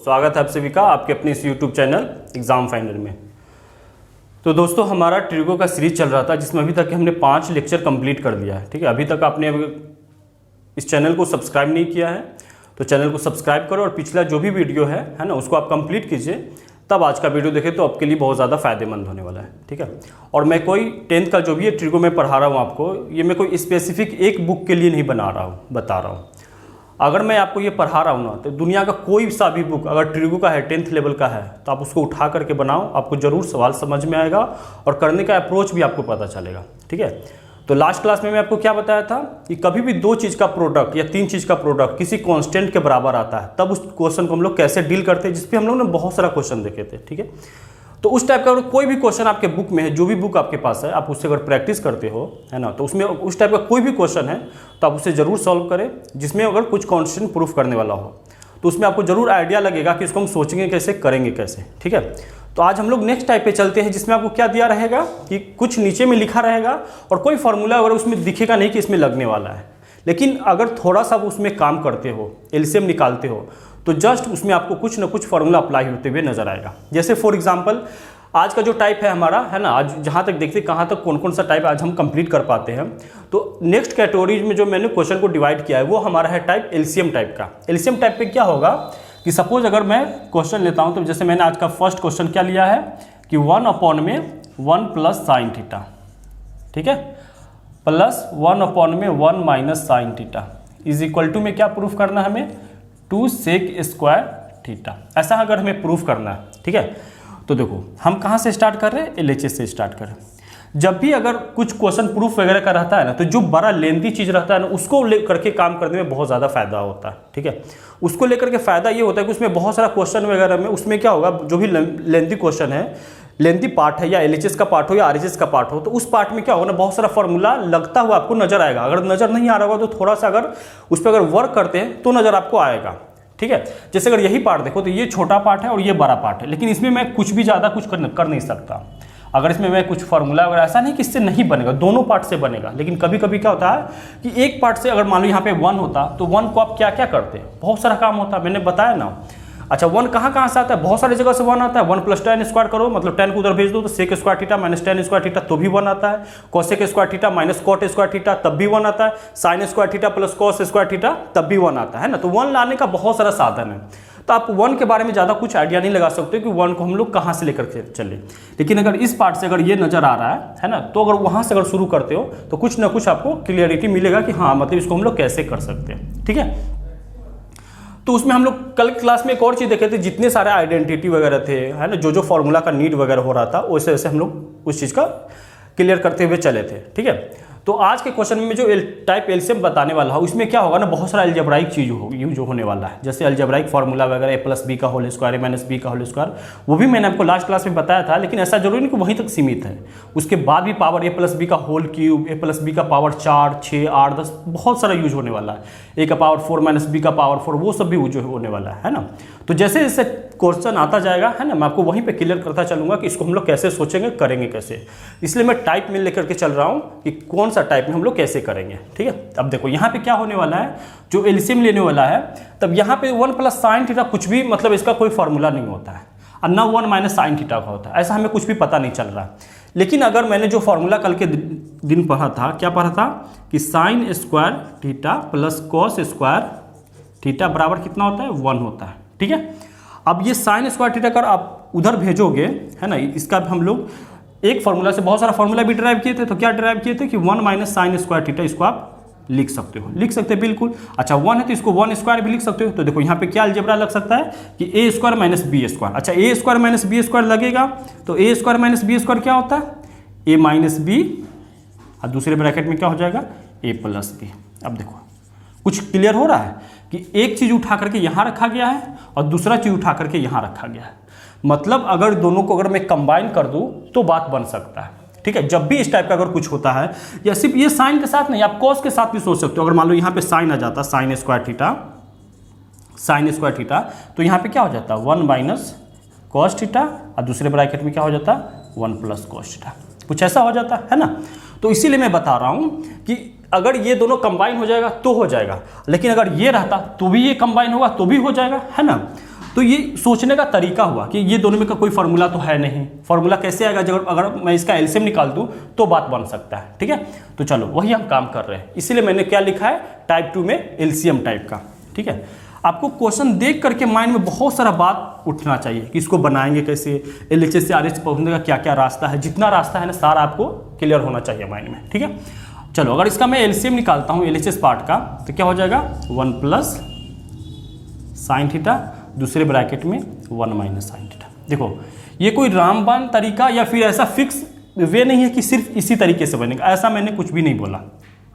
स्वागत है आप सभी का आपके अपने इस YouTube चैनल एग्जाम फाइनल में। तो दोस्तों हमारा ट्रिगो का सीरीज चल रहा था जिसमें अभी तक हमने 5 लेक्चर कंप्लीट कर लिया है। ठीक है, अभी तक आपने इस चैनल को सब्सक्राइब नहीं किया है तो चैनल को सब्सक्राइब करो और पिछला जो भी वीडियो है ना उसको आप कंप्लीट कीजिए, तब आज का वीडियो देखें तो आपके लिए बहुत ज़्यादा फायदेमंद होने वाला है। ठीक है, और मैं कोई 10th का जो भी ये ट्रिगो में पढ़ा रहा हूँ आपको, ये मैं कोई स्पेसिफिक एक बुक के लिए नहीं बता रहा हूँ। अगर मैं आपको ये पढ़ा रहा हूँ ना तो दुनिया का कोई सा भी बुक अगर ट्रिगो का है 10th लेवल का है तो आप उसको उठा करके बनाओ, आपको ज़रूर सवाल समझ में आएगा और करने का अप्रोच भी आपको पता चलेगा। ठीक है, तो लास्ट क्लास में मैं आपको क्या बताया था कि कभी भी 2 चीज़ का प्रोडक्ट या 3 चीज़ का प्रोडक्ट किसी कांस्टेंट के बराबर आता है तब उस क्वेश्चन को हम लोग कैसे डील करते हैं, जिस पे हम लोग ने बहुत सारा क्वेश्चन देखे थे। ठीक है, तो उस टाइप का अगर कोई भी क्वेश्चन आपके बुक में है, जो भी बुक आपके पास है, आप उससे अगर प्रैक्टिस करते हो है ना, तो उसमें उस टाइप का कोई भी क्वेश्चन है तो आप उसे ज़रूर सॉल्व करें जिसमें अगर कुछ कांस्टेंट प्रूफ करने वाला हो तो उसमें आपको ज़रूर आइडिया लगेगा कि इसको हम सोचेंगे कैसे, करेंगे कैसे। ठीक है, तो आज हम लोग नेक्स्ट टाइप पे चलते हैं जिसमें आपको क्या दिया रहेगा कि कुछ नीचे में लिखा रहेगा और कोई फार्मूला अगर उसमें दिखेगा नहीं कि इसमें लगने वाला है, लेकिन अगर थोड़ा सा उसमें काम करते हो, एलसीएम निकालते हो तो जस्ट उसमें आपको कुछ ना कुछ फार्मूला अप्लाई होते हुए नजर आएगा। जैसे फॉर एग्जांपल आज का जो टाइप है हमारा है ना, आज जहाँ तक देखते कहाँ तक कौन कौन सा टाइप आज हम कंप्लीट कर पाते हैं, तो नेक्स्ट कैटेगरी में जो मैंने क्वेश्चन को डिवाइड किया है वो हमारा है टाइप एलसीएम टाइप का। एलसीएम टाइप पे क्या होगा कि सपोज अगर मैं क्वेश्चन लेता हूँ तो जैसे मैंने आज का फर्स्ट क्वेश्चन क्या लिया है कि 1/1 प्लस साइन थीटा, ठीक है, plus 1/1 sine theta is equal to में क्या प्रूफ करना है हमें 2 सेक स्क्वायर थीटा। ऐसा अगर हमें प्रूफ करना है। ठीक है, तो देखो हम कहाँ से स्टार्ट कर रहे हैं, एलएचएस से स्टार्ट कर रहे हैं। जब भी अगर कुछ क्वेश्चन प्रूफ वगैरह का रहता है ना तो जो बड़ा लेंथी चीज़ रहता है ना उसको लेकर के काम करने में बहुत ज़्यादा फायदा होता है। ठीक है, उसको लेकर के फायदा ये होता है कि उसमें बहुत सारा क्वेश्चन वगैरह में उसमें क्या होगा, जो भी लेंथी क्वेश्चन है, लेंथी पार्ट है या एलएचएस का पार्ट हो या आरएचएस का पार्ट हो, तो उस पार्ट में क्या होगा ना बहुत सारा फॉर्मूला लगता हुआ आपको नजर आएगा। अगर नजर नहीं आ रहा होगा तो थोड़ा सा अगर उस पर अगर वर्क करते हैं तो नजर आपको आएगा। ठीक है, जैसे अगर यही पार्ट देखो तो ये छोटा पार्ट है और ये बड़ा पार्ट है, लेकिन इसमें मैं कुछ भी ज़्यादा कुछ कर नहीं सकता। अगर इसमें मैं कुछ फार्मूला वगैरह, ऐसा नहीं कि इससे नहीं बनेगा, दोनों पार्ट से बनेगा, लेकिन कभी कभी क्या होता है कि एक पार्ट से अगर मान लो यहाँ पे 1 होता तो 1 को आप क्या क्या करते, बहुत सारा काम होता है, मैंने बताया ना। अच्छा 1 कहाँ से आता है, बहुत सारी जगह से 1 आता है। 1 + tan स्क्वायर करो, मतलब 10 को उधर भेज दो तो sec square theta minus tan square theta तो भी 1 आता है। Cosec square theta minus cot square theta तब भी 1 आता है। Sine square theta plus cos square theta तब भी 1 आता है ना। तो 1 लाने का बहुत सारा साधन है, तो आप 1 के बारे में ज़्यादा कुछ आइडिया नहीं लगा सकते कि 1 को हम लोग कहाँ से लेकर के चले। लेकिन अगर इस पार्ट से अगर ये नज़र आ रहा है ना, तो अगर वहाँ से अगर शुरू करते हो तो कुछ ना कुछ आपको क्लियरिटी मिलेगा कि हाँ मतलब इसको हम लोग कैसे कर सकते हैं। ठीक है, तो उसमें हम लोग कल क्लास में एक और चीज़ देखे थे, जितने सारे आइडेंटिटी वगैरह थे है ना, जो फॉर्मूला का नीड वगैरह हो रहा था वैसे वैसे हम लोग उस चीज़ का क्लियर करते हुए चले थे। ठीक है, तो आज के क्वेश्चन में जो टाइप एलसीएम बताने वाला है उसमें क्या होगा ना, बहुत सारा अलजेब्राइक चीज़ यूज होने वाला है, जैसे अलजेब्राइक फार्मूला वगैरह a+b का होल स्क्वायर a-b का होल स्क्वायर, वो भी मैंने आपको लास्ट क्लास में बताया था, लेकिन ऐसा जरूरी नहीं कि वहीं तक सीमित है। उसके बाद भी पावर a+b का होल क्यूब, a+b का पावर 4, 6, 8, 10 बहुत सारा यूज होने वाला है। a का पावर 4 - b का पावर 4 वो सब भी यूज होने वाला है ना। तो जैसे जैसे क्वेश्चन आता जाएगा है ना, मैं आपको वहीं पे क्लियर करता चलूंगा कि इसको हम लोग कैसे सोचेंगे, करेंगे कैसे। इसलिए मैं टाइप में लेकर के चल रहा हूँ कि कौन सा टाइप में हम लोग कैसे करेंगे। ठीक है, अब देखो यहाँ पे क्या होने वाला है, जो एलसीएम लेने वाला है तब यहाँ पे 1 + साइन थीटा कुछ भी मतलब इसका कोई फार्मूला नहीं होता है और ना 1 - साइन थीटा का होता है, ऐसा हमें कुछ भी पता नहीं चल रहा है। लेकिन अगर मैंने जो फार्मूला कल के दिन पढ़ा था, क्या पढ़ा था कि sign square theta plus cos square theta बराबर कितना होता है, 1 होता है। ठीक है, अब ये साइन स्क्वायर थीटा कर आप उधर भेजोगे है ना, इसका हम लोग एक फार्मूला से बहुत सारा फार्मूला भी ड्राइव किए थे। तो क्या ड्राइव किए थे कि 1 - साइन स्क्वायर थीटा, इसको आप लिख सकते हो, लिख सकते हैं बिल्कुल। अच्छा 1 है तो इसको 1 स्क्वायर भी लिख सकते हो। तो देखो यहाँ पे क्या अलजेब्रा लग सकता है कि a square minus B square. अच्छा a square minus B square लगेगा तो a square minus B square क्या होता है, a माइनस बी और दूसरे ब्रैकेट में क्या हो जाएगा a + b। अब देखो कुछ क्लियर हो रहा है कि एक चीज उठा करके यहाँ रखा गया है और दूसरा चीज उठा करके यहाँ रखा गया है, मतलब अगर दोनों को अगर मैं कंबाइन कर दूं तो बात बन सकता है। ठीक है, जब भी इस टाइप का अगर कुछ होता है, या सिर्फ ये साइन के साथ नहीं, आप कॉस के साथ भी सोच सकते हो। अगर मान लो यहाँ पे साइन आ जाता, साइन स्क्वायर थीटा, तो यहाँ पे क्या हो जाता 1 - कॉस थीटा और दूसरे ब्रैकेट में क्या हो जाता 1 + कॉस थीटा, कुछ ऐसा हो जाता है ना। तो इसीलिए मैं बता रहा हूँ कि अगर ये दोनों कंबाइन हो जाएगा तो हो जाएगा, लेकिन अगर ये रहता तो भी ये कंबाइन होगा तो भी हो जाएगा है ना। तो ये सोचने का तरीका हुआ कि ये दोनों में का कोई फार्मूला तो है नहीं, फार्मूला कैसे आएगा जब अगर मैं इसका एलसीएम निकाल दूं तो बात बन सकता है। ठीक है, तो चलो वही हम काम कर रहे हैं, इसीलिए मैंने क्या लिखा है टाइप 2 में एलसीएम टाइप का। ठीक है, आपको क्वेश्चन देख करके माइंड में बहुत सारा बात उठना चाहिए कि इसको बनाएंगे कैसे, एलएचएस से आरएचएस पहुंचने का क्या क्या रास्ता है, जितना रास्ता है ना सारा आपको क्लियर होना चाहिए माइंड में। ठीक है, चलो अगर इसका मैं एलसीएम निकालता हूं एलएचएस पार्ट का तो क्या हो जाएगा 1 प्लस साइन थीटा, दूसरे ब्रैकेट में 1 माइनस साइन थीटा। देखो ये कोई रामबाण तरीका या फिर ऐसा फिक्स वे नहीं है कि सिर्फ इसी तरीके से बनेगा, ऐसा मैंने कुछ भी नहीं बोला।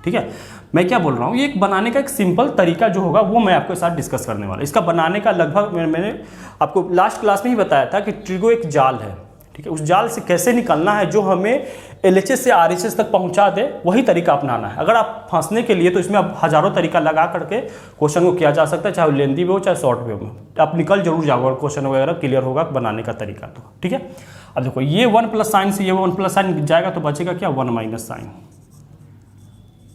ठीक है, मैं क्या बोल रहा हूँ, ये एक बनाने का एक सिंपल तरीका जो होगा वो मैं आपके साथ डिस्कस करने वाला। इसका बनाने का लगभग मैंने आपको लास्ट क्लास में ही बताया था कि ट्रिगो एक जाल है। ठीक है, उस जाल से कैसे निकलना है जो हमें एलएचएस से आरएचएस तक पहुंचा दे, वही तरीका अपनाना है। अगर आप फंसने के लिए तो इसमें अब हजारों तरीका लगा करके क्वेश्चन को किया जा सकता है, चाहे लेंथी में हो चाहे शॉर्ट में हो, आप निकल जरूर जाओगे, क्वेश्चन वगैरह क्लियर होगा बनाने का तरीका। तो ठीक है, अब देखो ये 1 प्लस साइन से ये 1 प्लस साइन जाएगा तो बचेगा क्या 1 माइनस साइन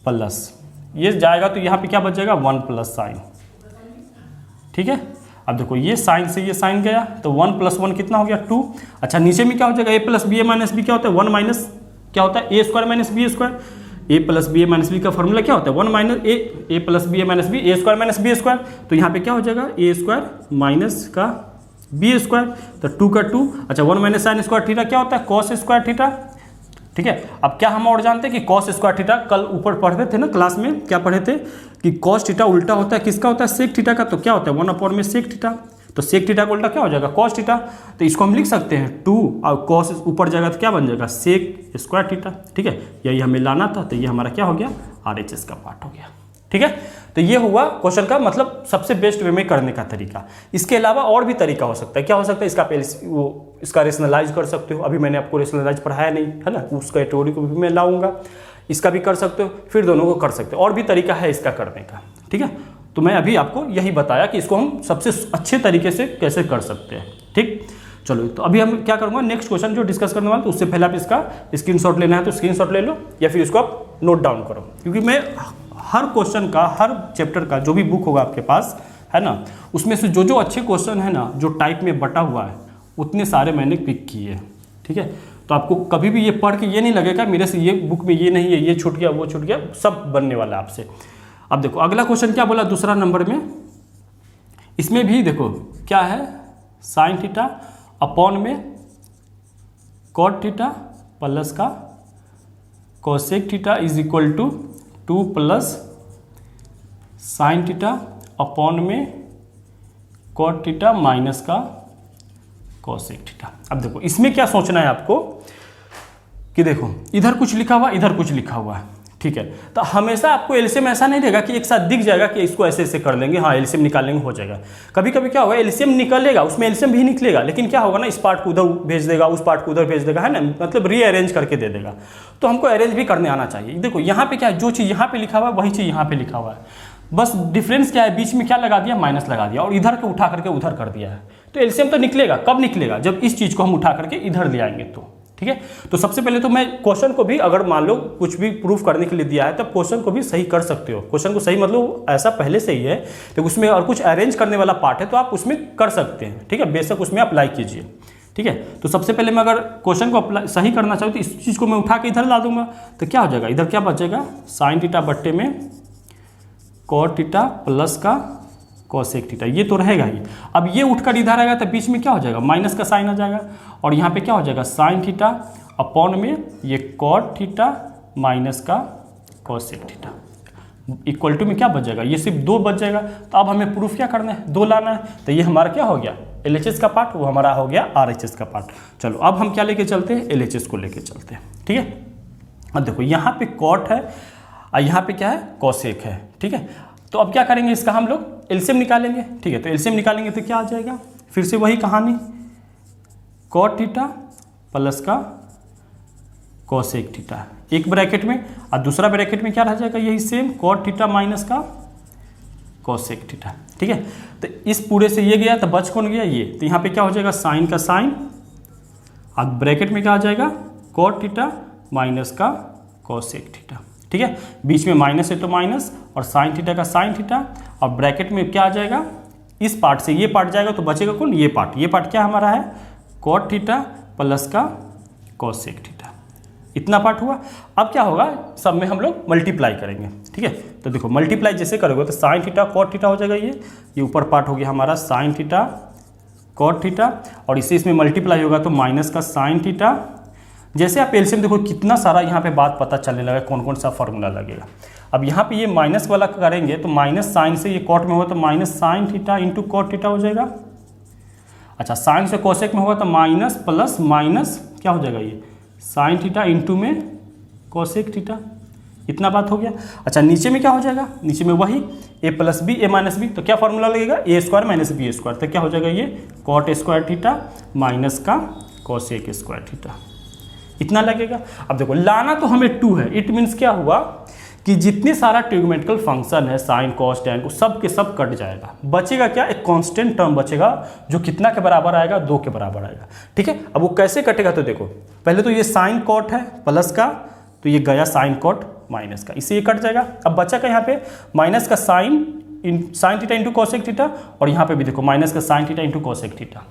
प्लस ये जाएगा तो यहाँ पे क्या बच जाएगा 1 प्लस साइन। ठीक है, अब देखो ये साइन से ये साइन गया तो 1 प्लस 1 कितना हो गया 2। अच्छा नीचे में क्या हो जाएगा a plus B A minus B क्या होता है 1 माइनस क्या होता है A square minus B square. A plus B A minus B का फॉर्मूला क्या होता है 1 minus A plus B A minus B A square minus B square. तो यहाँ पे क्या हो जाएगा ए स्क्वायर माइनस का बी स्क्वायर, तो 2 का 2। अच्छा 1 माइनस साइन स्क्वायर थीटा क्या होता है कॉस स्क्वायर थीटा। ठीक है, अब क्या हम और जानते हैं कि कॉस स्क्वायर थीटा, कल ऊपर पढ़ते थे ना क्लास में, क्या पढ़े थे कि कॉस थीटा उल्टा होता है किसका होता है सेक थीटा का। तो क्या होता है 1 में सेक थीटा, तो सेक थीटा का उल्टा क्या हो जाएगा कॉस थीटा। तो इसको हम लिख सकते हैं 2 और कॉस ऊपर जाएगा तो क्या बन जाएगा सेक स्क्वायर थीटा। ठीक है, यही हमें लाना था, तो ये हमारा क्या हो गया आरएचएस का पार्ट हो गया। ठीक है, तो ये हुआ क्वेश्चन का मतलब सबसे बेस्ट वे में करने का तरीका। इसके अलावा और भी तरीका हो सकता है, क्या हो सकता है इसका रेशनलाइज कर सकते हो। अभी मैंने आपको रेशनलाइज पढ़ाया नहीं है ना, उस कैटेगरी को भी मैं लाऊंगा, इसका भी कर सकते हो, फिर दोनों को कर सकते हो, और भी तरीका है इसका करने का। ठीक है, तो मैं अभी आपको यही बताया कि इसको हम सबसे अच्छे तरीके से कैसे कर सकते हैं। ठीक, चलो तो अभी हम क्या करूँगा नेक्स्ट क्वेश्चन जो डिस्कस करने वाला, तो उससे पहले आप इसका स्क्रीनशॉट लेना है तो स्क्रीनशॉट ले लो या फिर इसको आप नोट डाउन करो, क्योंकि मैं हर क्वेश्चन का हर चैप्टर का जो भी बुक होगा आपके पास है ना, उसमें से जो जो अच्छे क्वेश्चन है ना जो टाइप में बटा हुआ है उतने सारे मैंने पिक किए हैं। ठीक है, तो आपको कभी भी ये पढ़ के ये नहीं लगेगा मेरे से ये बुक में ये नहीं है, ये छूट गया वो छूट गया, सब बनने वाला है आपसे। अब देखो अगला क्वेश्चन क्या बोला दूसरा नंबर में, इसमें भी देखो क्या है साइन थीटा अपॉन में कॉट थीटा प्लस का cosec theta is equal to 2 plus sine theta upon में कॉट थीटा माइनस का कोसेक थीटा। अब देखो इसमें क्या सोचना है आपको कि देखो इधर कुछ लिखा हुआ इधर कुछ लिखा हुआ है। ठीक है, तो हमेशा आपको एलसीएम ऐसा नहीं देगा कि एक साथ दिख जाएगा कि इसको ऐसे ऐसे कर लेंगे, हाँ एलसीएम निकालेंगे हो जाएगा। कभी कभी क्या होगा एलसीएम निकलेगा उसमें एलसीएम भी निकलेगा, लेकिन क्या होगा ना इस पार्ट को उधर भेज देगा उस पार्ट को उधर भेज देगा, है ना, मतलब रीअरेंज करके दे देगा। तो हमको अरेंज भी करने आना चाहिए। देखो यहाँ पे क्या है, जो चीज़ यहाँ पे लिखा हुआ है वही चीज़ यहाँ पे लिखा हुआ है, बस डिफरेंस क्या है बीच में क्या लगा दिया माइनस लगा दिया और इधर को उठा करके उधर कर दिया है। तो एलसीएम तो निकलेगा, कब निकलेगा जब इस चीज़ को हम उठा करके इधर ले आएंगे तो। ठीक है, तो सबसे पहले तो मैं क्वेश्चन को भी अगर मान लो कुछ भी प्रूफ करने के लिए दिया है तब क्वेश्चन को भी सही कर सकते हो। क्वेश्चन को सही मतलब ऐसा पहले से ही है तो उसमें और कुछ अरेंज करने वाला पार्ट है तो आप उसमें कर सकते हैं। ठीक है, बेशक उसमें अप्लाई कीजिए। ठीक है, तो सबसे पहले मैं अगर क्वेश्चन को अप्लाई सही करना चाहूँ तो इस चीज़ को मैं उठा के इधर ला दूंगा तो क्या हो जाएगा, इधर क्या बचेगा साइन थीटा बट्टे में कॉट थीटा प्लस का कोसेक थीटा, ये तो रहेगा ही। अब ये उठकर इधर आएगा तो बीच में क्या हो जाएगा माइनस का साइन आ जाएगा और यहाँ पे क्या हो जाएगा साइन थीटा अपॉन में ये कॉट थीटा माइनस का कोसेक थीटा इक्वल टू में क्या बच जाएगा, ये सिर्फ 2 बच जाएगा। तो अब हमें प्रूफ क्या करना है 2 लाना है, तो ये हमारा क्या हो गया एलएचएस का पार्ट, वो हमारा हो गया आरएचएस का पार्ट। चलो अब हम क्या लेके चलते हैं एलएचएस को लेके चलते हैं। ठीक है, अब देखो यहाँ पे कॉट है और यहाँ पे क्या है कोसेक है। ठीक है, तो अब क्या करेंगे इसका हम लोग एलसीएम निकालेंगे। ठीक है, तो एलसीएम निकालेंगे तो क्या आ जाएगा, फिर से वही कहानी कॉट थीटा प्लस का कोसेक थीटा एक ब्रैकेट में और दूसरा ब्रैकेट में क्या रह जाएगा यही सेम कॉट थीटा माइनस का कोसेक थीटा। ठीक है, तो इस पूरे से ये गया तो बच कौन गया ये, तो यहाँ पे क्या हो जाएगा साइन का साइन और ब्रैकेट में क्या आ जाएगा कॉट थीटा माइनस का कोसेक थीटा। ठीक है, बीच में माइनस है तो माइनस और साइन थीटा का साइन थीटा और ब्रैकेट में क्या आ जाएगा इस पार्ट से ये पार्ट जाएगा तो बचेगा कौन, ये पार्ट क्या हमारा है, कॉट थीटा प्लस का कॉसेक थीटा, इतना पार्ट हुआ। अब क्या होगा, सब में हम लोग मल्टीप्लाई करेंगे, ठीक है। तो देखो मल्टीप्लाई जैसे करोगे तो साइन थीटा कॉट थीटा हो जाएगा, ये ऊपर पार्ट हो गया हमारा साइन थीटा कॉट थीटा, और इसे इसमें मल्टीप्लाई होगा तो माइनस का साइन थीटा। जैसे आप एलसीएम देखो कितना सारा यहाँ पे बात पता चलने लगा, कौन कौन सा फॉर्मूला लगेगा। अब यहाँ पे ये माइनस वाला करेंगे तो माइनस साइन से ये कॉट में होगा तो minus sine theta into cot theta हो जाएगा। अच्छा साइन से कोसेक में होगा तो माइनस प्लस माइनस क्या हो जाएगा, ये साइन थीटा इंटू में कोसेक थीटा, इतना बात हो गया। अच्छा नीचे में क्या हो जाएगा, नीचे में वही a plus B A minus B, तो क्या फॉर्मूला लगेगा, A square minus B square, तो क्या हो जाएगा ये कॉट स्क्वायर थीटा माइनस का कोसेक स्क्वायर थीटा, इतना लगेगा। अब देखो लाना तो हमें 2 है, इट मीन्स क्या हुआ कि जितने सारा ट्रिग्नोमेट्रिकल फंक्शन है साइन कॉस टैन को सब के सब कट जाएगा, बचेगा क्या, एक कांस्टेंट टर्म बचेगा जो कितना के बराबर आएगा, 2 के बराबर आएगा, ठीक है। अब वो कैसे कटेगा तो देखो पहले तो ये साइन कॉट है प्लस का, तो ये गया साइन कॉट माइनस का, इससे ये कट जाएगा। अब बचा का यहाँ पे माइनस का sign theta into cosec theta, और यहाँ पे भी देखो माइनस का sign theta into cosec theta.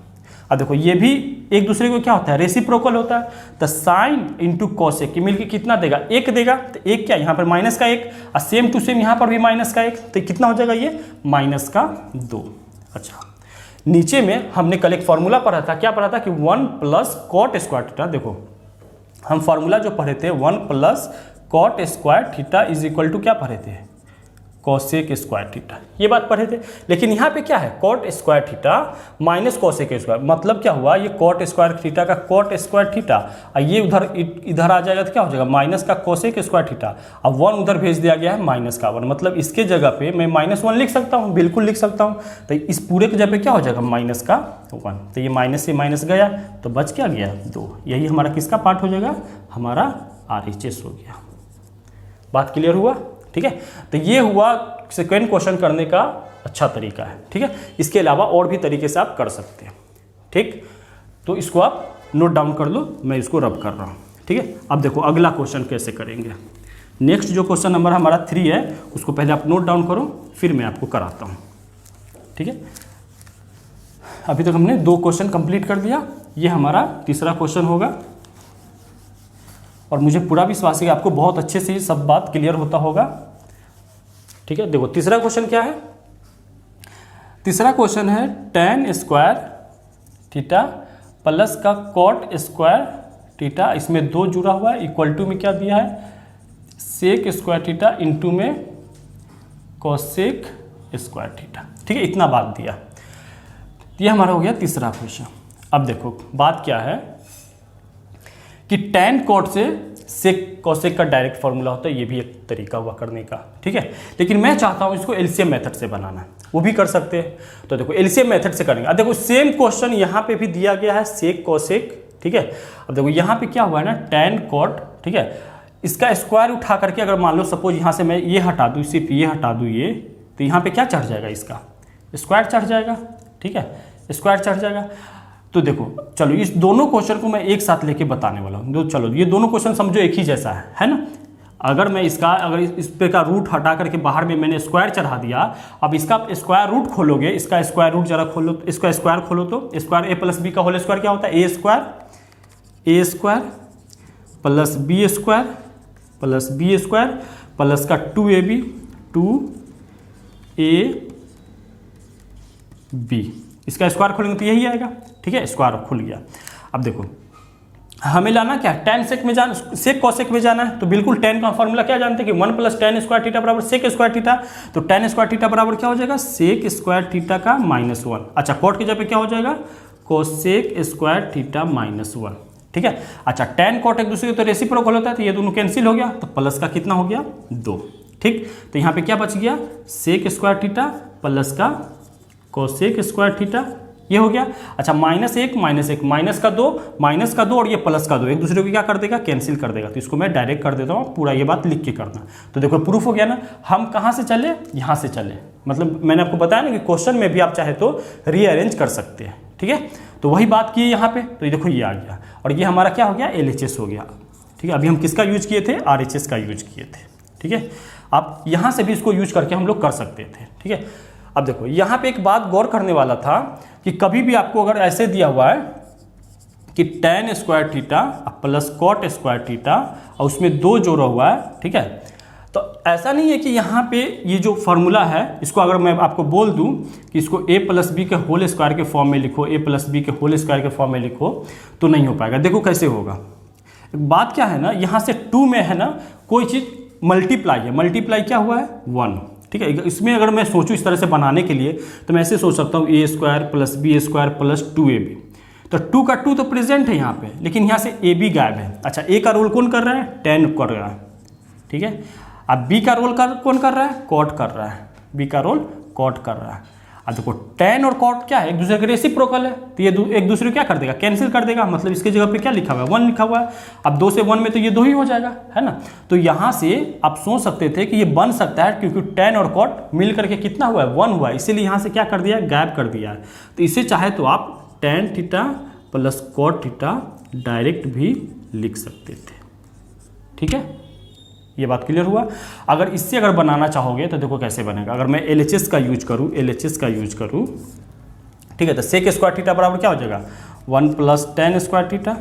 अब देखो ये भी एक दूसरे को क्या होता है, रेसिप्रोकल होता है, तो साइन इंटू कॉसेक की मिलकर कितना देगा, 1 देगा, तो 1 क्या यहाँ पर माइनस का 1, और सेम टू सेम यहाँ पर भी माइनस का 1, तो कितना हो जाएगा ये माइनस का 2। अच्छा नीचे में हमने कल एक फॉर्मूला पढ़ा था, क्या पढ़ा था कि 1 प्लस कॉट स्क्वायर थीटा, देखो हम फॉर्मूला जो पढ़े थे 1 plus cot square theta is equal to क्या पढ़े थे, कॉसेक स्क्वायर थीटा, ये बात पढ़े थे। लेकिन यहाँ पे क्या है, cot square theta minus cosec square, मतलब क्या हुआ, ये कॉट स्क्वायर थीटा का कॉट स्क्वायर थीटा, और ये इधर आ जाएगा तो क्या हो जाएगा माइनस का कॉसेक स्क्वायर थीटा, अब 1 उधर भेज दिया गया है माइनस का 1, मतलब इसके जगह पे मैं -1 लिख सकता हूँ, बिल्कुल लिख सकता हूँ। तो इस पूरे के जगह पे क्या हो जाएगा माइनस का 1, तो ये माइनस से माइनस गया तो बच क्या गया 2, यही हमारा किसका पार्ट हो जाएगा, हमारा RHS हो गया। बात क्लियर हुआ, ठीक है। तो ये हुआ सेकेंड क्वेश्चन करने का अच्छा तरीका है, ठीक है। इसके अलावा और भी तरीके से आप कर सकते हैं, ठीक। तो इसको आप नोट डाउन कर लो, मैं इसको रब कर रहा हूँ, ठीक है। अब देखो अगला क्वेश्चन कैसे करेंगे। नेक्स्ट जो क्वेश्चन नंबर हमारा 3 है उसको पहले आप नोट डाउन करो, फिर मैं आपको कराता हूँ, ठीक है। अभी तक हमने 2 क्वेश्चन कंप्लीट कर दिया, ये हमारा तीसरा क्वेश्चन होगा, और मुझे पूरा विश्वास है कि आपको बहुत अच्छे से सब बात क्लियर होता होगा, ठीक है। देखो तीसरा क्वेश्चन क्या है, तीसरा क्वेश्चन है tan स्क्वायर थीटा प्लस का कॉट स्क्वायर थीटा, इसमें 2 जुड़ा हुआ है, इक्वल टू में क्या दिया है सेक स्क्वायर थीटा इंटू में कॉसेक स्क्वायर थीटा, ठीक है, इतना बात दिया। ये हमारा हो गया तीसरा क्वेश्चन। अब देखो बात क्या है कि tan कॉट से सेक कॉसेक का डायरेक्ट फॉर्मूला होता है, ये भी एक तरीका हुआ करने का, ठीक है। लेकिन मैं चाहता हूँ इसको एलसीएम मेथड से बनाना, वो भी कर सकते हैं। तो देखो एलसीएम मेथड से करेंगे। अब देखो सेम क्वेश्चन यहाँ पे भी दिया गया है सेक कॉसेक, ठीक है। अब देखो यहाँ पे क्या हुआ है ना tan कॉट, ठीक है, इसका स्क्वायर उठा करके अगर मान लो सपोज यहाँ से मैं ये हटा दूँ, सिर्फ ये हटा दूँ ये, तो यहाँ पे क्या चढ़ जाएगा, इसका स्क्वायर चढ़ जाएगा, ठीक है, स्क्वायर चढ़ जाएगा। तो देखो चलो इस दोनों क्वेश्चन को मैं एक साथ लेके बताने वाला हूँ। चलो ये दोनों क्वेश्चन समझो एक ही जैसा है ना। अगर मैं इसका इस पे का रूट हटा करके बाहर में मैंने स्क्वायर चढ़ा दिया, अब इसका स्क्वायर रूट खोलोगे, इसका स्क्वायर रूट जरा खोलो, इसका स्क्वायर खोलो तो स्क्वायर a प्लस बी का होल स्क्वायर क्या होता है, a square plus b square plus का 2ab 2ab, इसका स्क्वायर खोलेंगे तो यही आएगा, ठीक है, स्क्वायर खुल गया। अब देखो हमें लाना क्या, tan सेक में जाना, सेक कॉसेक में जाना है, तो बिल्कुल tan का फॉर्मूला क्या जानते हैं कि 1 प्लस tan स्क्वायर थीटा बराबर सेक स्क्वायर थीटा, तो tan स्क्वायर थीटा बराबर क्या हो जाएगा सेक स्क्वायर थीटा का -1। अच्छा कॉट के जगह पे क्या हो जाएगा कोसेक स्क्वायर थीटा -1, ठीक है। अच्छा tan कॉट एक दूसरे के तो रेसिप्रोकल होता है, तो ये दोनों कैंसिल हो गया, तो प्लस का कितना हो गया 2, ठीक। तो यहाँ पे क्या बच गया सेक स्क्वायर थीटा प्लस का कोसेक स्क्वायर थीटा, ये हो गया। अच्छा -1 माइनस का 2 और ये प्लस का 2 एक दूसरे को क्या कर देगा कैंसिल कर देगा, तो इसको मैं डायरेक्ट कर देता हूँ, पूरा ये बात लिख के करना। तो देखो प्रूफ हो गया ना, हम कहाँ से चले, यहाँ से चले, मतलब मैंने आपको बताया ना कि क्वेश्चन में भी आप चाहे तो रीअरेंज कर सकते हैं, ठीक है। तो वही बात की यहाँ पे, तो ये देखो ये आ गया, और ये हमारा क्या हो गया LHS हो गया, ठीक है। अभी हम किसका यूज किए थे, RHS का यूज किए थे, ठीक है। आप यहाँ से भी इसको यूज करके हम लोग कर सकते थे, ठीक है। अब देखो यहाँ पे एक बात गौर करने वाला था कि कभी भी आपको अगर ऐसे दिया हुआ है कि tan square theta plus cot square theta और उसमें 2 जोड़ा हुआ है, ठीक है, तो ऐसा नहीं है कि यहाँ पे ये जो फॉर्मूला है इसको अगर मैं आपको बोल दूँ कि इसको a प्लस बी के होल स्क्वायर के फॉर्म में लिखो, a प्लस बी के होल स्क्वायर के फॉर्म में लिखो, तो नहीं हो पाएगा। देखो कैसे होगा। बात क्या है ना, यहाँ से 2 में है ना कोई चीज़ मल्टीप्लाई है, मल्टीप्लाई क्या हुआ है 1, ठीक है। इसमें अगर मैं सोचूं इस तरह से बनाने के लिए तो मैं ऐसे सोच सकता हूँ a square plus b square plus 2ab, तो 2 का 2 तो प्रेजेंट है यहाँ पे, लेकिन यहाँ से a b गायब है। अच्छा, a का रोल कौन कर रहा है, tan कर रहा है, ठीक है। अब b का रोल कौन कर रहा है, कॉट कर रहा है, b का रोल कॉट कर रहा है। अब देखो tan और कॉट क्या है, एक दूसरे के रेसिप्रोकल है, तो ये एक दूसरे को क्या कर देगा, कैंसिल कर देगा, मतलब इसके जगह पे क्या लिखा हुआ है 1 लिखा हुआ है। अब 2 से 1 में तो ये 2 ही हो जाएगा, है ना। तो यहाँ से आप सोच सकते थे कि ये बन सकता है क्योंकि tan और कॉट मिल करके कितना हुआ है 1 हुआ है, इसीलिए यहाँ से क्या कर दिया है, गायब कर दिया है। तो इसे चाहे तो आप tan theta plus cot theta direct भी लिख सकते थे, ठीक है। ये बात क्लियर हुआ। अगर इससे अगर बनाना चाहोगे तो देखो कैसे बनेगा। अगर मैं LHS का यूज करूँ, ठीक है, तो सेक स्क्वायर थीटा बराबर क्या हो जाएगा 1 प्लस tan स्क्वायर थीटा,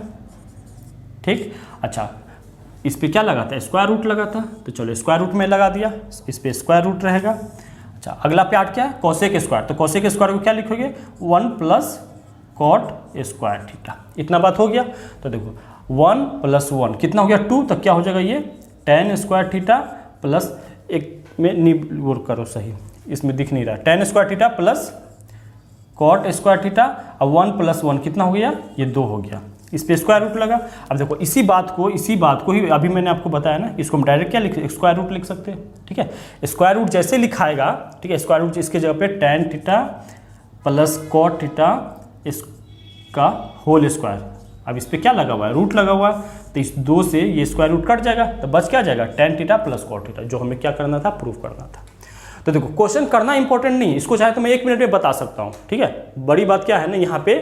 ठीक। अच्छा, इस पे क्या लगा था, स्क्वायर रूट लगा था, तो चलो स्क्वायर रूट में लगा दिया, इस पे स्क्वायर रूट रहेगा। अच्छा, अगला पार्ट क्या है, कोसेक स्क्वायर, तो कोसेक स्क्वायर को क्या लिखोगे 1 प्लस कॉट स्क्वायर थीटा, इतना बात हो गया। तो देखो 1 प्लस 1 कितना हो गया 2, तो क्या हो जाएगा ये tan स्क्वायर थीटा प्लस एक में निबोर करो सही, इसमें दिख नहीं रहा, tan square theta plus cot square theta, अब 1 प्लस 1 कितना हो गया, ये 2 हो गया, इस पे स्क्वायर रूट लगा। अब देखो इसी बात को ही अभी मैंने आपको बताया ना, इसको हम डायरेक्ट क्या लिख स्क्वायर रूट लिख सकते हैं, ठीक है। स्क्वायर रूट जैसे लिखाएगा, ठीक है, स्क्वायर रूट इसके जगह पे tan theta plus cot theta इसका होल स्क्वायर, अब इस पे क्या लगा हुआ है, रूट लगा हुआ है, तो इस 2 से ये स्क्वायर रूट कट जाएगा, तो बच क्या जाएगा tan theta plus cot theta, जो हमें क्या करना था, प्रूफ करना था। तो देखो क्वेश्चन करना इंपॉर्टेंट नहीं, इसको चाहे तो मैं 1 मिनट में बता सकता हूँ, ठीक है। बड़ी बात क्या है ना, यहाँ पे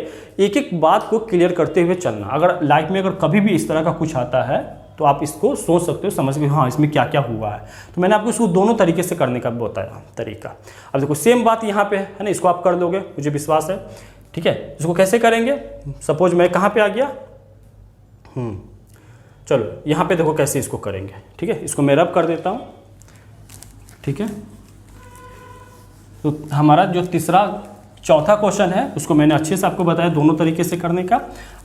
एक एक बात को क्लियर करते हुए चलना। अगर लाइफ में अगर कभी भी इस तरह का कुछ आता है तो आप इसको सोच सकते हो, समझ के हाँ इसमें क्या क्या हुआ है। तो मैंने आपको इसको दोनों तरीके से करने का बताया तरीका। अब देखो सेम बात यहाँ पे है ना, इसको आप कर दोगे मुझे विश्वास है, ठीक है। इसको कैसे करेंगे, सपोज मैं कहाँ पे आ गया, चलो यहाँ पे देखो कैसे इसको करेंगे, ठीक है। इसको मैं रब कर देता हूँ, ठीक है। तो हमारा जो चौथा क्वेश्चन है उसको मैंने अच्छे से आपको बताया दोनों तरीके से करने का।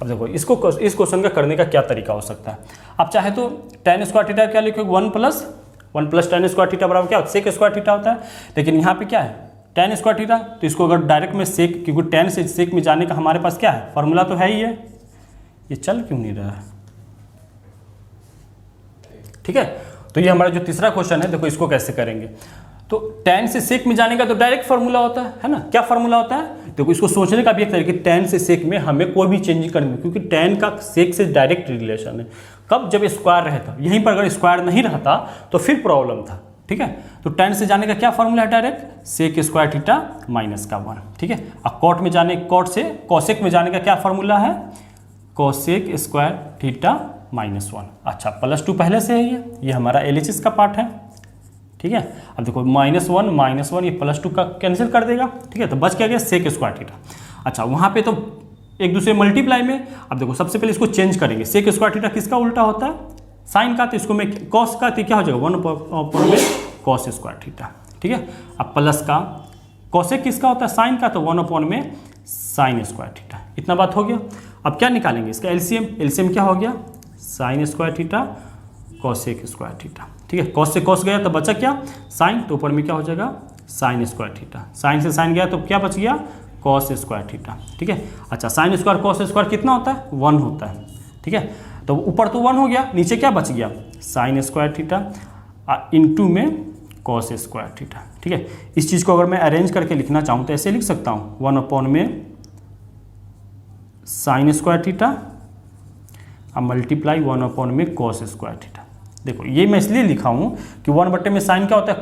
अब देखो इस क्वेश्चन का करने का क्या तरीका हो सकता है। आप चाहे तो tan स्क्वायर थीटा क्या लिखोगे 1 प्लस tan स्क्वायर थीटा बराबर क्या सेक स्क्वायर थीटा होता है, लेकिन यहाँ पे क्या है tan स्क्वायर थीटा, तो इसको अगर डायरेक्ट में सेक, क्योंकि tan से सेक में जाने का हमारे पास क्या है फॉर्मूला तो है ही है, ये चल क्यों नहीं रहा है, ठीक है। तो ये हमारा जो तीसरा क्वेश्चन है, देखो इसको कैसे करेंगे। तो tan से सेक में जाने का तो डायरेक्ट फार्मूला होता है ना, क्या फार्मूला होता है, देखो इसको सोचने का भी एक तरीका, tan से सेक में हमें कोई भी चेंज करनी है, क्योंकि tan का सेक से डायरेक्ट रिलेशन है। कब, जब स्क्वायर रहता, यहीं पर अगर स्क्वायर नहीं रहता तो फिर प्रॉब्लम था, ठीक है। तो tan से जाने का क्या फार्मूला है, direct sec square theta minus का 1, ठीक है। और कॉट में जाने, कॉट से कॉसेक में जाने का क्या फार्मूला है, कॉसेक स्क्वायर थीटा माइनस 1। अच्छा, +2 पहले से है, ये हमारा LHS का पार्ट है, ठीक है। अब देखो -1 ये +2 का कैंसिल कर देगा, ठीक है। तो बच क्या गया सेक स्क्वायर थीटा। अच्छा, वहाँ पे तो एक दूसरे मल्टीप्लाई में, अब देखो सबसे पहले इसको चेंज करेंगे, सेक स्क्वायर थीटा किसका उल्टा होता है, साइन का, तो इसको मैं कॉस का, तो क्या हो जाएगा 1 में कॉस स्क्वायर थीटा, ठीक है। अब प्लस का कॉसेक किसका होता है, साइन का, तो 1 में साइन स्क्वायर थीटा, इतना बात हो गया। अब क्या निकालेंगे इसका एलसीएम क्या हो गया, sign square theta cosec square theta, ठीक है। कॉस से कॉस गया तो बचा क्या साइन, तो ऊपर में क्या हो जाएगा साइन स्क्वायर थीटा, साइन से साइन गया तो क्या बच गया कॉस स्क्वायर थीटा, ठीक है। अच्छा, साइन स्क्वायर कॉस स्क्वायर कितना होता है 1 होता है, ठीक है। तो ऊपर तो 1 हो गया, नीचे क्या बच गया साइन स्क्वायर थीटा इंटू में कॉस स्क्वायर थीटा, ठीक है। इस चीज़ को अगर मैं अरेंज करके लिखना चाहूँ तो ऐसे लिख सकता हूँ 1 में साइन स्क्वायर थीटा अब मल्टीप्लाई 1 में कॉस स्क्वायर थीटा। देखो ये मैं इसलिए लिखा हूँ कि 1 में साइन क्या होता है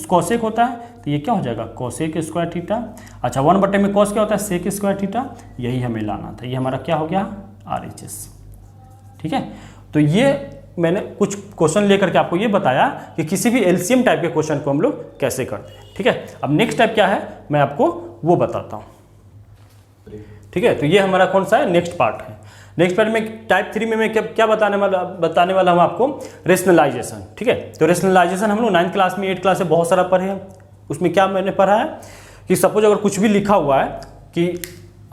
कॉसेक होता है, तो ये क्या हो जाएगा कॉसेक स्क्वायर थीटा। अच्छा, 1 में कॉस क्या होता है सेक स्क्वायर थीटा, यही हमें लाना था, ये हमारा क्या हो गया RHS, ठीक है। तो ये मैंने कुछ क्वेश्चन लेकर के आपको ये बताया कि किसी भी एलसीएम टाइप के क्वेश्चन को हम लोग कैसे करते हैं। ठीक है, अब नेक्स्ट टाइप क्या है मैं आपको वो बताता हूँ। ठीक है, तो ये हमारा कौन सा है, नेक्स्ट पार्ट है। नेक्स्ट पार्ट में टाइप 3 में मैं क्या बताने वाला हूँ आपको, रेशनलाइजेशन। ठीक है, तो रेशनलाइजेशन हम लोग 9th क्लास में 8th क्लास से बहुत सारा पढ़े हैं। उसमें क्या मैंने पढ़ा है कि सपोज अगर कुछ भी लिखा हुआ है कि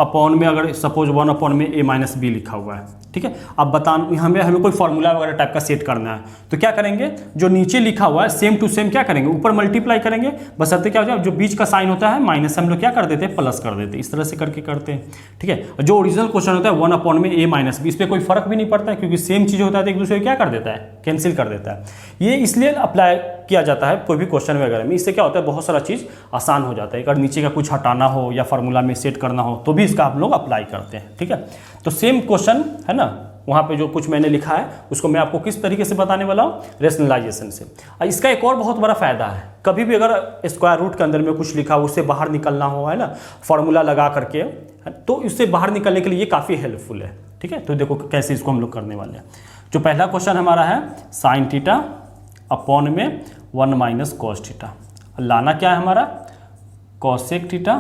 अपॉन में, अगर सपोज 1 अपॉन में a माइनस बी लिखा हुआ है, ठीक है, अब हमें कोई फॉर्मूला वगैरह टाइप का सेट करना है, तो क्या करेंगे, जो नीचे लिखा हुआ है सेम टू सेम क्या करेंगे, ऊपर मल्टीप्लाई करेंगे, बशर्ते क्या हो जाए जो बीच का साइन होता है माइनस हम लोग क्या कर देते हैं, प्लस कर देते हैं, इस तरह से करके करते हैं। ठीक है, जो ओरिजिनल क्वेश्चन होता है 1 अपॉन में a माइनस बी, इस पर कोई फर्क भी नहीं पड़ता है क्योंकि सेम चीज़ होता है तो एक दूसरे को क्या कर देता है, कैंसिल कर देता है। ये इसलिए अप्लाई किया जाता है कोई भी क्वेश्चन वगैरह में, इससे क्या होता है बहुत सारा चीज़ आसान हो जाता है। अगर नीचे का कुछ हटाना हो या फार्मूला में सेट करना हो तो भी इसका आप लोग अप्लाई करते हैं। ठीक है, तो सेम क्वेश्चन है ना, वहाँ पे जो कुछ मैंने लिखा है उसको मैं आपको किस तरीके से बताने वाला हूँ, रेशनलाइजेशन से। इसका एक और बहुत बड़ा फायदा है, कभी भी अगर स्क्वायर रूट के अंदर में कुछ लिखा हो उससे बाहर निकलना हो, है ना, फॉर्मूला लगा करके, तो उससे बाहर निकलने के लिए ये काफ़ी हेल्पफुल है। ठीक है, तो देखो कैसे इसको हम लोग करने वाले हैं। जो पहला क्वेश्चन हमारा है साइन थीटा अपॉन में 1 माइनस कॉस थीटा, लाना क्या है हमारा, कॉसेक थीटा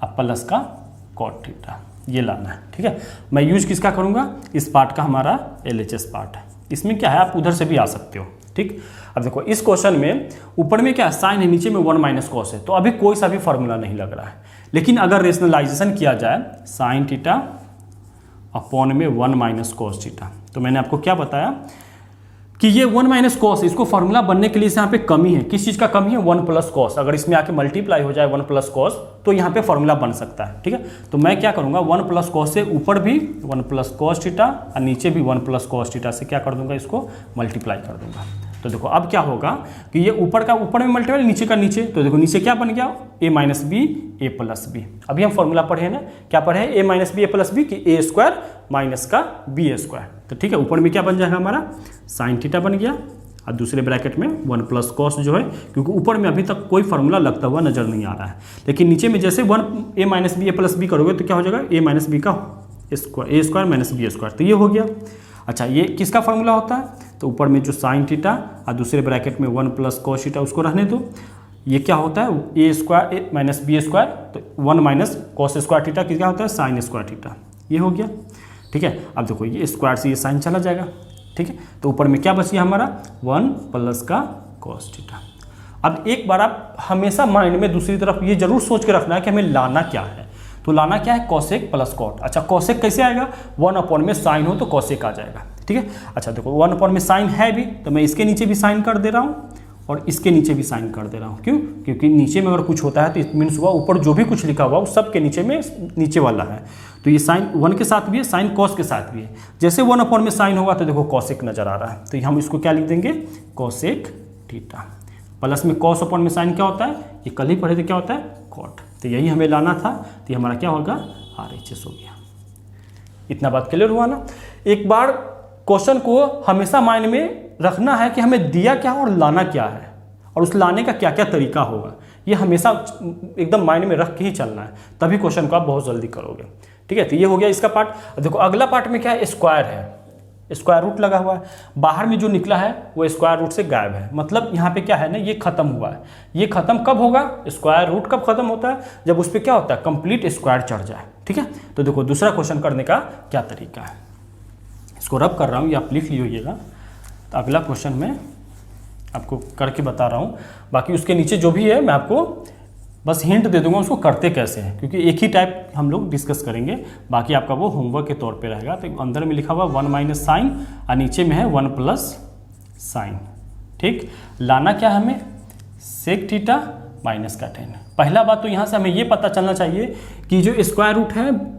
अब प्लस का कॉट थीटा, ये लाना है। ठीक है, मैं यूज किसका करूंगा, इस पार्ट का, हमारा LHS पार्ट है। इसमें क्या है, आप उधर से भी आ सकते हो। ठीक, अब देखो इस क्वेश्चन में ऊपर में क्या है, साइन है, नीचे में 1 माइनस कॉस है, तो अभी कोई सा भी फॉर्मूला नहीं लग रहा है। लेकिन अगर रेशनलाइजेशन किया जाए साइन थीटा अपॉन में 1 माइनस कॉस थीटा, तो मैंने आपको क्या बताया कि ये 1 माइनस कॉस, इसको फॉर्मूला बनने के लिए यहाँ पे कमी है, किस चीज़ का कमी है, 1 प्लस कॉस। अगर इसमें आके मल्टीप्लाई हो जाए 1 प्लस कॉस तो यहाँ पे फॉर्मूला बन सकता है। ठीक है, तो मैं क्या करूँगा, 1 प्लस कॉस से ऊपर भी 1 प्लस कॉस थीटा और नीचे भी 1 प्लस कॉस थीटा से क्या कर दूंगा, इसको मल्टीप्लाई कर दूंगा। तो देखो अब क्या होगा कि ये ऊपर का ऊपर में मल्टीप्लाई, नीचे का नीचे, तो देखो नीचे क्या बन गया, a minus B a plus b. अभी हम फॉर्मूला पढ़े हैं ना, क्या पढ़े हैं, a minus B a plus b कि a स्क्वायर माइनस का b स्क्वायर। तो ठीक है, ऊपर में क्या बन जाएगा हमारा, साइन थीटा बन गया और दूसरे ब्रैकेट में 1 प्लस कॉस जो है, क्योंकि ऊपर में अभी तक कोई फार्मूला लगता हुआ नजर नहीं आ रहा है, लेकिन नीचे में जैसे 1 a minus B a plus b करोगे तो क्या हो जाएगा, a माइनस बी का square, a square minus B square, तो ये हो गया। अच्छा, ये किसका फार्मूला होता है, तो ऊपर में जो साइन थीटा और दूसरे ब्रैकेट में 1 प्लस कॉस थीटा उसको रहने दो। ये क्या होता है, a square minus B square, तो 1 माइनस कॉस स्क्वायर थीटा क्या होता है, साइन स्क्वायर थीटा, ये हो गया। ठीक है, अब देखो ये स्क्वायर से ये साइन चला जाएगा। ठीक है, तो ऊपर में क्या बच गया हमारा, 1 प्लस का कॉस थीटा। अब एक बार आप हमेशा माइंड में दूसरी तरफ ये जरूर सोच के रखना है कि हमें लाना क्या है, तो लाना क्या है, कॉसेक प्लस कॉट। अच्छा, कॉसेक कैसे आएगा, 1 अपॉन में साइन हो तो कॉसेक आ जाएगा। ठीक है, अच्छा देखो 1 अपॉन में साइन है भी, तो मैं इसके नीचे भी साइन कर दे रहा हूँ और इसके नीचे भी साइन कर दे रहा हूँ। क्यों, क्योंकि नीचे में अगर कुछ होता है तो इट मीन्स हुआ ऊपर जो भी कुछ लिखा हुआ उस सब के नीचे में नीचे वाला है, तो ये साइन 1 के साथ भी है, साइन कॉस के साथ भी है। जैसे 1 अपॉन में साइन होगा तो देखो कॉसेक नजर आ रहा है, तो हम इसको क्या लिख देंगे, कॉसेक थीटा। प्लस में कॉस अपॉन में साइन क्या होता है, ये कल ही पढ़े थे, क्या होता है, कॉट। तो यही हमें लाना था, तो ये हमारा क्या होगा, RHS हो गया। इतना बात क्लियर हुआ ना। एक बार क्वेश्चन को हमेशा माइंड में रखना है कि हमें दिया क्या और लाना क्या है, और उस लाने का क्या क्या तरीका होगा, ये हमेशा एकदम माइंड में रख के ही चलना है, तभी क्वेश्चन को आप बहुत जल्दी करोगे। ठीक है, तो ये हो गया इसका पार्ट। देखो अगला पार्ट में क्या है, स्क्वायर है, स्क्वायर रूट लगा हुआ है, बाहर में जो निकला है वो स्क्वायर रूट से गायब है, मतलब यहाँ पे क्या है ना, ये खत्म हुआ है। ये खत्म कब होगा, स्क्वायर रूट कब खत्म होता है, जब उस पर क्या होता है, कंप्लीट स्क्वायर चढ़ जाए। ठीक है, तो देखो दूसरा क्वेश्चन करने का क्या तरीका है, इसको रब कर रहा हूँ, ये आप लिख लीजिएगा। तो अगला क्वेश्चन मैं आपको करके बता रहा हूँ, बाकी उसके नीचे जो भी है मैं आपको बस हिंट दे दूंगा उसको करते कैसे हैं, क्योंकि एक ही टाइप हम लोग डिस्कस करेंगे, बाकी आपका वो होमवर्क के तौर पे रहेगा। तो अंदर में लिखा हुआ 1 माइनस साइन और नीचे में है 1 प्लस साइन। ठीक, लाना क्या है हमें, सेक थीटा माइनस का टेन। पहला बात तो यहाँ से हमें ये पता चलना चाहिए कि जो स्क्वायर रूट है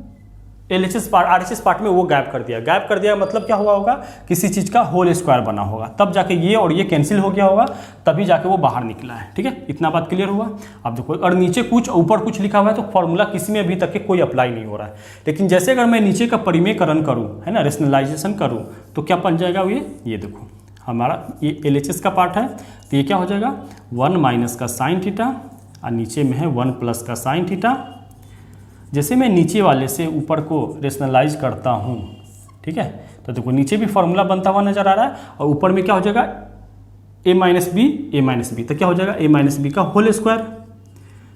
LHS पार्ट RHS पार्ट में वो गायब कर दिया। गायब कर दिया मतलब क्या हुआ होगा, किसी चीज़ का होल स्क्वायर बना होगा, तब जाके ये और ये कैंसिल हो गया होगा, तभी जाके वो बाहर निकला है। ठीक है, इतना बात क्लियर हुआ। अब देखो और नीचे कुछ ऊपर कुछ लिखा हुआ है, तो फॉर्मूला किसी में अभी तक के कोई अप्लाई नहीं हो रहा है, लेकिन जैसे अगर मैं नीचे का परिमेयकरण करूँ, है ना, रेशनलाइजेशन करूँ, तो क्या बन जाएगा, ये देखो हमारा ये LHS का पार्ट है, तो ये क्या हो जाएगा, 1 माइनस का साइन थीटा और नीचे में है 1 प्लस का साइन थीटा। जैसे मैं नीचे वाले से ऊपर को रेशनलाइज करता हूँ, ठीक है, तो देखो नीचे भी फॉर्मूला बनता हुआ नजर आ रहा है और ऊपर में क्या हो जाएगा a माइनस बी, तो क्या हो जाएगा a माइनस बी का होल स्क्वायर।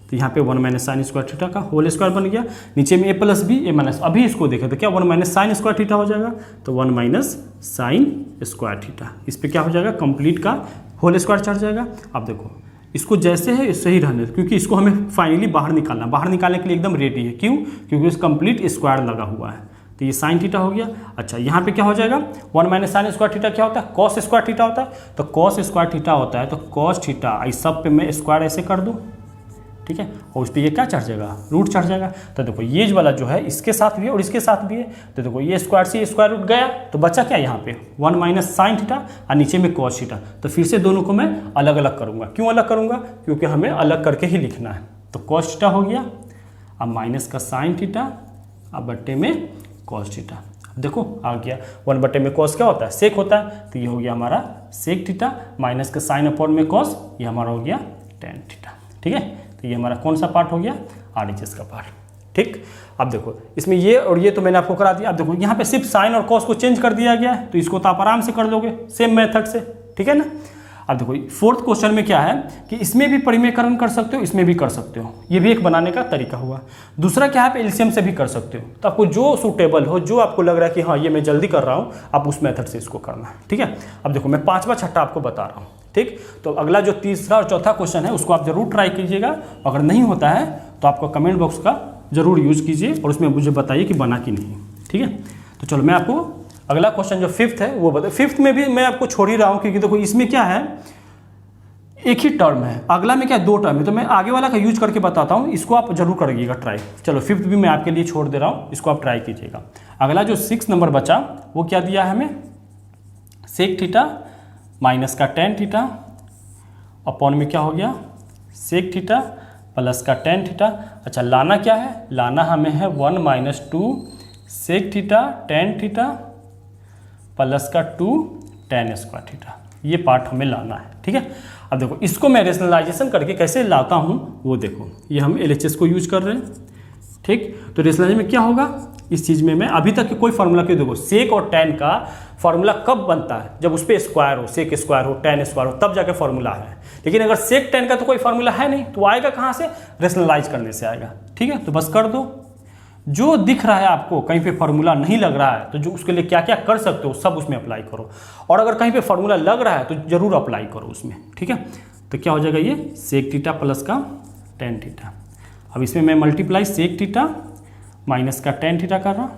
तो यहाँ पे 1 माइनस साइन स्क्वायर थीटा का होल स्क्वायर बन गया। नीचे में a plus b a minus, अभी इसको देखें तो क्या 1 माइनस साइन स्क्वायर थीटा हो जाएगा, तो 1 माइनस साइन स्क्वायर थीटा। इस पर क्या हो जाएगा कंप्लीट का होल स्क्वायर चढ़ जाएगा। अब देखो इसको जैसे है इससे ही रहने, क्योंकि इसको हमें फाइनली बाहर निकालने के लिए एकदम रेडी है। क्यों? क्योंकि इस कंप्लीट स्क्वायर लगा हुआ है। तो ये साइन थीटा हो गया। अच्छा यहाँ पे क्या हो जाएगा 1 माइनस साइन स्क्वायर थीटा क्या होता है, कॉस स्क्वायर थीटा होता है। तो कॉस स्क्वायर थीटा होता है तो कॉस थीटा, इस सब पे मैं स्क्वायर ऐसे कर दूँ, ठीक है, और उस पर ये क्या चढ़ जाएगा, रूट चढ़ जाएगा। तो देखो ये वाला जो है इसके साथ भी है और इसके साथ भी है। तो देखो ये स्क्वायर से स्क्वायर रूट गया, तो बचा क्या यहाँ पे 1 माइनस साइन थीटा और नीचे में कॉस थीटा। तो फिर से दोनों को मैं अलग अलग करूँगा। क्यों अलग करूँगा? क्योंकि हमें अलग करके ही लिखना है। तो कॉस थीटा हो गया, अब माइनस का साइन थीटा, अब बट्टे में कॉस थीटा। अब देखो आ गया 1 बट्टे में कॉस क्या होता है, सेक होता है। तो ये हो गया हमारा सेक थीटा, माइनस का साइन अपॉन में कॉस, ये हमारा हो गया टेन थीटा। ठीक है, तो ये हमारा कौन सा पार्ट हो गया, RHS का पार्ट। ठीक, अब देखो इसमें ये और ये तो मैंने आपको करा दिया। अब देखो यहाँ पे सिर्फ साइन और कॉस को चेंज कर दिया गया है, तो इसको तो आप आराम से कर लोगे सेम मेथड से, ठीक है ना। अब देखो फोर्थ क्वेश्चन में क्या है कि इसमें भी परिमेयकरण कर सकते हो, इसमें भी कर सकते हो, ये भी एक बनाने का तरीका हुआ। दूसरा क्या है, आप एलसीएम से भी कर सकते हो। तो आपको जो सूटेबल हो, जो आपको लग रहा है कि हाँ ये मैं जल्दी कर रहा हूँ, आप उस मेथड से इसको करना है। ठीक है, अब देखो मैं 5वां छठा आपको बता रहा हूँ। ठीक, तो अगला जो तीसरा और चौथा क्वेश्चन है उसको आप जरूर ट्राई कीजिएगा। अगर नहीं होता है तो आपको कमेंट बॉक्स का जरूर यूज कीजिए और उसमें मुझे बताइए कि बना कि नहीं। ठीक है, तो चलो मैं आपको अगला क्वेश्चन जो 5th है वो बता। 5th में भी मैं आपको छोड़ ही रहा हूँ क्योंकि देखो इसमें क्या है, एक ही टर्म है, अगला में क्या 2 टर्म है, तो मैं आगे वाला का यूज करके बताता हूँ, इसको आप जरूर करिएगा ट्राई। चलो 5th भी मैं आपके लिए छोड़ दे रहा हूँ, इसको आप ट्राई कीजिएगा। अगला जो 6 नंबर बचा वो क्या दिया है हमें, सेक थीटा माइनस का टेन थीटा अपॉन में क्या हो गया सेक थीटा प्लस का टेन थीटा। अच्छा लाना क्या है, लाना हमें है 1 माइनस 2 sec theta tan theta plus का 2 टेन स्क्वायर थीटा, ये पार्ट हमें लाना है। ठीक है, अब देखो इसको मैं रेशनलाइजेशन करके कैसे लाता हूँ वो देखो, ये हम LHS को यूज कर रहे हैं। ठीक, तो रेशनलाइजेशन में क्या होगा, इस चीज़ में मैं अभी तक के कोई फार्मूला क्यों, देखो सेक और टेन का फार्मूला कब बनता है, जब उस पर स्क्वायर हो, सेक स्क्वायर हो, टेन स्क्वायर हो, तब जाके फार्मूला है। लेकिन अगर सेक टेन का तो कोई फार्मूला है नहीं, तो आएगा कहाँ से, रेशनलाइज करने से आएगा। ठीक है, तो बस कर दो, जो दिख रहा है आपको कहीं पे फार्मूला नहीं लग रहा है तो जो उसके लिए क्या क्या कर सकते हो सब उसमें अप्लाई करो, और अगर कहीं पे फार्मूला लग रहा है तो जरूर अप्लाई करो उसमें। ठीक है, तो क्या हो जाएगा ये सेक थीटा प्लस का टेन थीटा। अब इसमें मैं मल्टीप्लाई सेक थीटा माइनस का टेन थीटा कर रहा हूँ,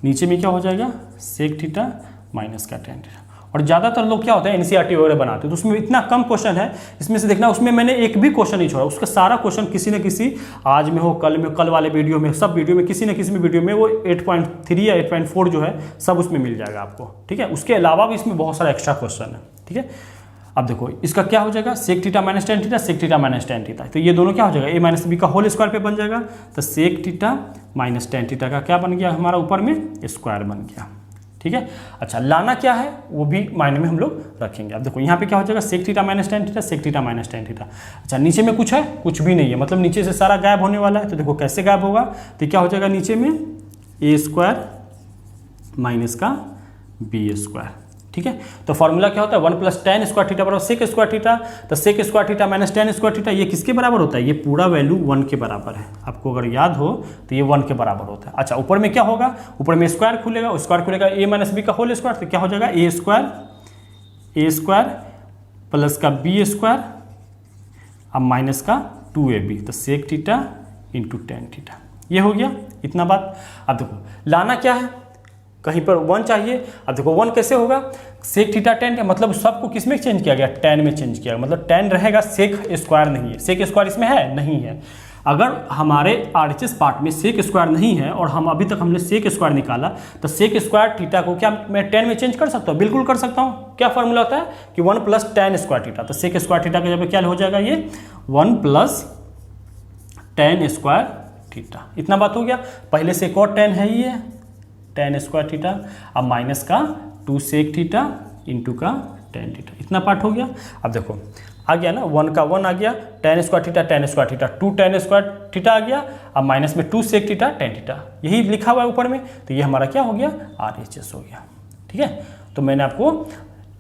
नीचे में क्या हो जाएगा सेक थीटा माइनस का टेन थीटा। और ज़्यादातर लोग क्या होता है NCERT वगैरह बनाते हैं, तो उसमें इतना कम क्वेश्चन है, इसमें से देखना उसमें मैंने एक भी क्वेश्चन नहीं छोड़ा, उसका सारा क्वेश्चन किसी न किसी आज में हो, कल में, कल वाले वीडियो में, सब वीडियो में किसी न किसी में वीडियो में वो 8.3 या 8.4 जो है सब उसमें मिल जाएगा आपको। ठीक है, उसके अलावा भी इसमें बहुत सारा एक्स्ट्रा क्वेश्चन है। ठीक है, अब देखो इसका क्या हो जाएगा sec theta minus tan theta, sec theta minus tan theta, तो ये दोनों क्या हो जाएगा a माइनस बी का होल स्क्वायर पे बन जाएगा। तो sec theta minus tan theta का क्या बन गया हमारा, ऊपर में स्क्वायर बन गया। ठीक है, अच्छा लाना क्या है वो भी मायने में हम लोग रखेंगे। अब देखो यहाँ पे क्या हो जाएगा sec theta minus tan theta, sec theta minus tan theta. अच्छा नीचे में कुछ है, कुछ भी नहीं है, मतलब नीचे से सारा गायब होने वाला है। तो देखो कैसे गायब होगा, तो क्या हो जाएगा नीचे में a स्क्वायर माइनस का b स्क्वायर। ठीक है, तो फॉर्मूला क्या होता है 1 प्लस टेन स्क्वायर थीटा बराबर सेक स्क्वायर थीटा। तो sec square theta minus tan square theta ये किसके बराबर होता है, ये पूरा वैल्यू 1 के बराबर है। आपको अगर याद हो तो ये 1 के बराबर होता है। अच्छा ऊपर में क्या होगा, ऊपर में स्क्वायर खुलेगा, स्क्वायर खुलेगा a माइनस बी का होल स्क्वायर, तो क्या हो जाएगा a स्क्वायर प्लस का b स्क्वायर अब माइनस का 2ab, तो sec theta into tan theta, ये हो गया इतना बात। अब देखो लाना क्या है, कहीं पर 1 चाहिए। अब देखो 1 कैसे होगा, सेक थीटा टेन, मतलब सबको किस में चेंज किया गया, टेन में चेंज किया गया, मतलब टेन रहेगा, सेक स्क्वायर नहीं है। सेक स्क्वायर इसमें है नहीं है। अगर हमारे RHS पार्ट में सेक स्क्वायर नहीं है और हम अभी तक हमने सेक स्क्वायर निकाला, तो सेक स्क्वायर थीटा को क्या मैं टेन में चेंज कर सकता हूँ, बिल्कुल कर सकता हूँ। क्या फॉर्मूला होता है कि 1 प्लस टेन स्क्वायर थीटा, तो सेक स्क्वायर थीटा का जब क्या हो जाएगा ये 1 प्लस टेन स्क्वायर थीटा, इतना बात हो गया। पहले से एक और टेन है ही है टेन स्क्वायर थीटा, अब माइनस का 2 सेक थीटा इंटू का टेन थीटा, इतना पार्ट हो गया। अब देखो आ गया ना, 1 का 1 आ गया, tan square theta, tan square theta, 2 tan square theta आ गया, अब माइनस में 2 सेक थीटा टेन थीटा, यही लिखा हुआ है ऊपर में। तो ये हमारा क्या हो गया, RHS हो गया। ठीक है, तो मैंने आपको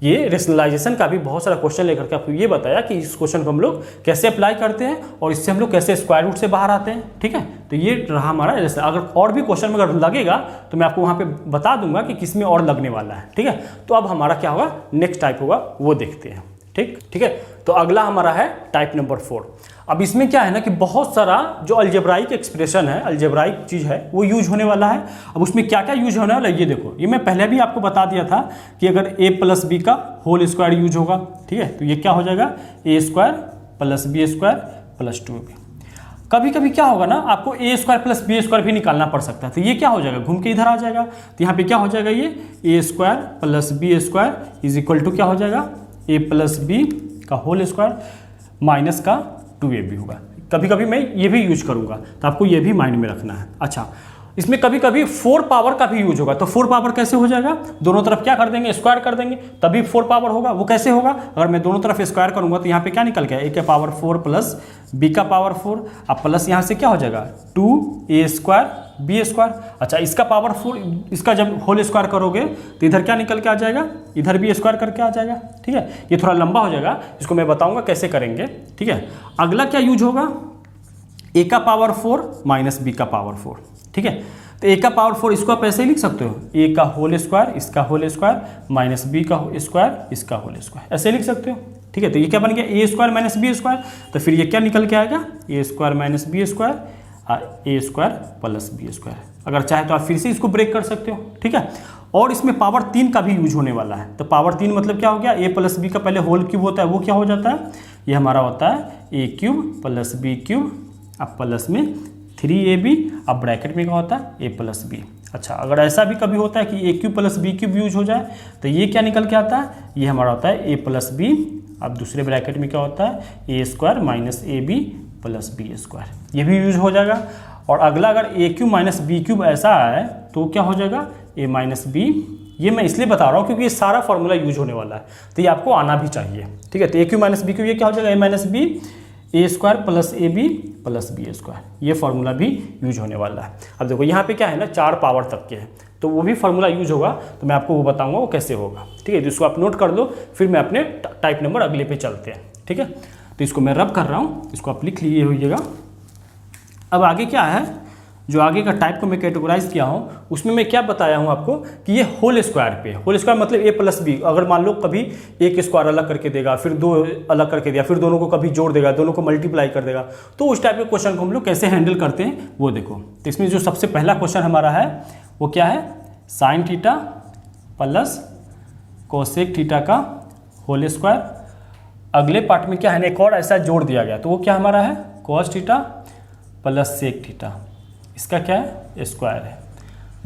ये रेशनलाइजेशन का भी बहुत सारा क्वेश्चन लेकर के आपको ये बताया कि इस क्वेश्चन को हम लोग कैसे अप्लाई करते हैं और इससे हम लोग कैसे स्क्वायर रूट से बाहर आते हैं। ठीक है, तो ये रहा हमारा। अगर और भी क्वेश्चन में अगर लगेगा तो मैं आपको वहाँ पे बता दूंगा कि किस में और लगने वाला है। ठीक है, तो अब हमारा क्या होगा, नेक्स्ट टाइप होगा, वो देखते हैं। ठीक है, तो अगला हमारा है टाइप नंबर 4। अब इसमें क्या है ना कि बहुत सारा जो अलजेब्राइक एक्सप्रेशन है, अलजेब्राइक चीज़ है, वो यूज होने वाला है। अब उसमें क्या क्या यूज होने वाला है ये देखो, ये मैं पहले भी आपको बता दिया था कि अगर a प्लस बी का होल स्क्वायर यूज होगा, ठीक है, तो ये क्या हो जाएगा, a square plus b square plus 2b। कभी कभी क्या होगा ना, आपको a square plus b square भी निकालना पड़ सकता है, तो ये क्या हो जाएगा, घूम के इधर आ जाएगा। तो यहाँ पे क्या हो जाएगा, ये a square plus b square is equal to क्या हो जाएगा, a प्लस बी का होल स्क्वायर माइनस का 2ab होगा। कभी कभी मैं ये भी यूज करूंगा, तो आपको ये भी माइंड में रखना है। अच्छा, इसमें कभी कभी 4 पावर का भी यूज होगा, तो 4 पावर कैसे हो जाएगा, दोनों तरफ क्या कर देंगे, स्क्वायर कर देंगे, तभी 4 पावर होगा। वो कैसे होगा, अगर मैं दोनों तरफ स्क्वायर करूंगा तो यहाँ पे क्या निकल गया, a का पावर 4 प्लस b का पावर 4, अब प्लस यहाँ से क्या हो जाएगा 2a स्क्वायर बी स्क्वायर। अच्छा, इसका पावर 4, इसका जब होल स्क्वायर करोगे तो इधर क्या निकल के आ जाएगा, इधर भी स्क्वायर करके आ जाएगा। ठीक है, ये थोड़ा लंबा हो जाएगा, इसको मैं बताऊंगा कैसे करेंगे। ठीक है, अगला क्या यूज होगा, a का पावर 4 माइनस b का पावर 4। ठीक है, तो a का पावर 4 इसको आप ऐसे ही लिख सकते हो, a का होल स्क्वायर, इसका होल स्क्वायर माइनस b का स्क्वायर, इसका होल स्क्वायर, ऐसे लिख सकते हो। ठीक है, तो ये क्या बन गया, a square minus B square, तो फिर ये क्या निकल के आएगा, a square minus B square a square plus b square. अगर चाहे तो आप फिर से इसको ब्रेक कर सकते हो। ठीक है, और इसमें पावर 3 का भी यूज होने वाला है। तो पावर 3 मतलब क्या हो गया, a प्लस बी का पहले होल क्यूब होता है, वो क्या हो जाता है, ये हमारा होता है a cube plus b cube, अब प्लस में 3ab, अब ब्रैकेट में क्या होता है a प्लस बी। अच्छा, अगर ऐसा भी कभी होता है कि a cube plus b cube use हो जाए तो ये क्या निकल के आता है, ये हमारा होता है a प्लस बी, अब दूसरे ब्रैकेट में क्या होता है a square minus ab plus b square, ये भी यूज हो जाएगा। और अगला अगर a cube minus b cube ऐसा है तो क्या हो जाएगा, a माइनस बी। ये मैं इसलिए बता रहा हूँ क्योंकि ये सारा फॉर्मूला यूज होने वाला है, तो ये आपको आना भी चाहिए। ठीक है, तो a cube minus b cube ये क्या हो जाएगा, a minus b a square plus a b plus b square, ये फार्मूला भी यूज होने वाला है। अब देखो यहाँ पे क्या है ना, 4 पावर तक के हैं, तो वो भी फार्मूला यूज होगा, तो मैं आपको वो बताऊंगा वो कैसे होगा। ठीक है, तो इसको आप नोट कर लो, फिर मैं अपने टाइप नंबर अगले पे चलते हैं। ठीक है, तो इसको मैं रब कर रहा हूँ, इसको आप लिख लिए होइएगा। अब आगे क्या है, जो आगे का टाइप को मैं कैटेगराइज किया हूँ उसमें मैं क्या बताया हूँ आपको कि ये होल स्क्वायर पे, होल स्क्वायर मतलब a प्लस बी। अगर मान लो कभी एक स्क्वायर अलग करके देगा, फिर 2 अलग करके दिया, फिर दोनों को कभी जोड़ देगा, दोनों को मल्टीप्लाई कर देगा, तो उस टाइप के क्वेश्चन को हम लोग कैसे हैंडल करते हैं वो देखो। तो इसमें जो सबसे पहला क्वेश्चन हमारा है वो क्या है, sine theta plus cosec theta का होल स्क्वायर। अगले पार्ट में क्या है ना, एक और ऐसा जोड़ दिया गया, तो वो क्या हमारा है, cos theta plus sec theta, इसका क्या है, स्क्वायर है,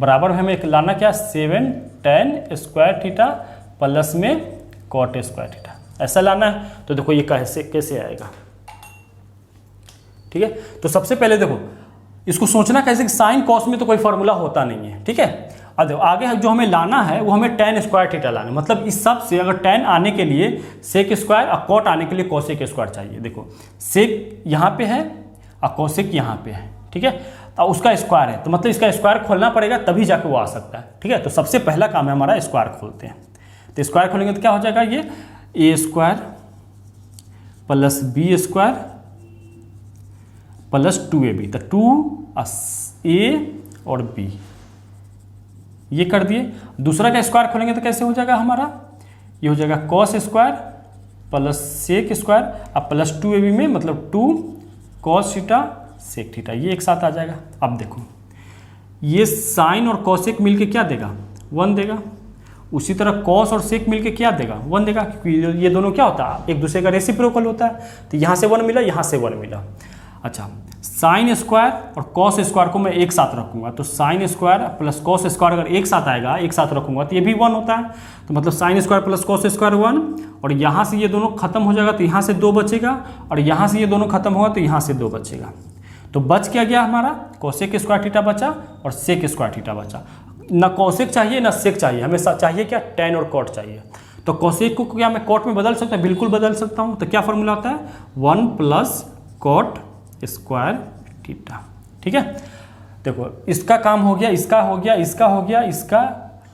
बराबर में हमें एक लाना क्या, 7 tan स्क्वायर थीटा प्लस में कॉट स्क्वायर थीटा, ऐसा लाना है। तो देखो ये कैसे आएगा। ठीक है, तो सबसे पहले देखो इसको सोचना कैसे कि साइन कॉस में तो कोई फार्मूला होता नहीं है। ठीक है, अब देखो आगे जो हमें लाना है वो हमें tan स्क्वायर थीटा लाना है, मतलब इस सब से अगर tan आने के लिए सेक स्क्वायर और कॉट आने के लिए कोसेक स्क्वायर चाहिए। देखो सेक यहाँ पे है और कोसेक यहाँ पे है, ठीक है, और उसका स्क्वायर है, तो मतलब इसका स्क्वायर खोलना पड़ेगा तभी जाके वो आ सकता है। ठीक है, तो सबसे पहला काम है हमारा स्क्वायर खोलते हैं। तो स्क्वायर खोलेंगे तो क्या हो जाएगा, ये a square plus b square plus 2ab, तो 2a और b ये कर दिए। दूसरा का स्क्वायर खोलेंगे तो कैसे हो जाएगा हमारा, ये हो जाएगा cos square plus sec square अब प्लस 2ab में मतलब 2 कॉस थीटा सेक थीटा, ये एक साथ आ जाएगा। अब देखो ये साइन और कॉसेक मिलके क्या देगा, 1 देगा। उसी तरह कॉस और सेक मिलके क्या देगा, 1 देगा, क्योंकि ये दोनों क्या होता है, एक दूसरे का रेसिप्रोकल होता है। तो यहाँ से 1 मिला, यहाँ से 1 मिला। अच्छा, साइन स्क्वायर और कॉस स्क्वायर को मैं एक साथ रखूंगा, तो sine square plus cos square अगर एक साथ आएगा, एक साथ रखूंगा तो ये भी 1 होता है। तो मतलब sine square plus cos square 1, और यहाँ से ये दोनों खत्म हो जाएगा तो यहाँ से 2 बचेगा, और यहाँ से ये दोनों खत्म होगा तो यहाँ से 2 बचेगा। तो बच क्या गया हमारा, कोसेक स्क्वायर थीटा बचा और सेक स्क्वायर थीटा बचा। ना कोसेक चाहिए ना सेक चाहिए, हमें चाहिए क्या, tan और कॉट चाहिए। तो कोसेक को क्या मैं कॉट में बदल सकता हूँ? बिल्कुल बदल सकता हूँ। तो क्या फॉर्मूला होता है? 1 प्लस कॉट स्क्वायर थीटा। ठीक है, देखो इसका काम हो गया, इसका हो गया, इसका हो गया, इसका,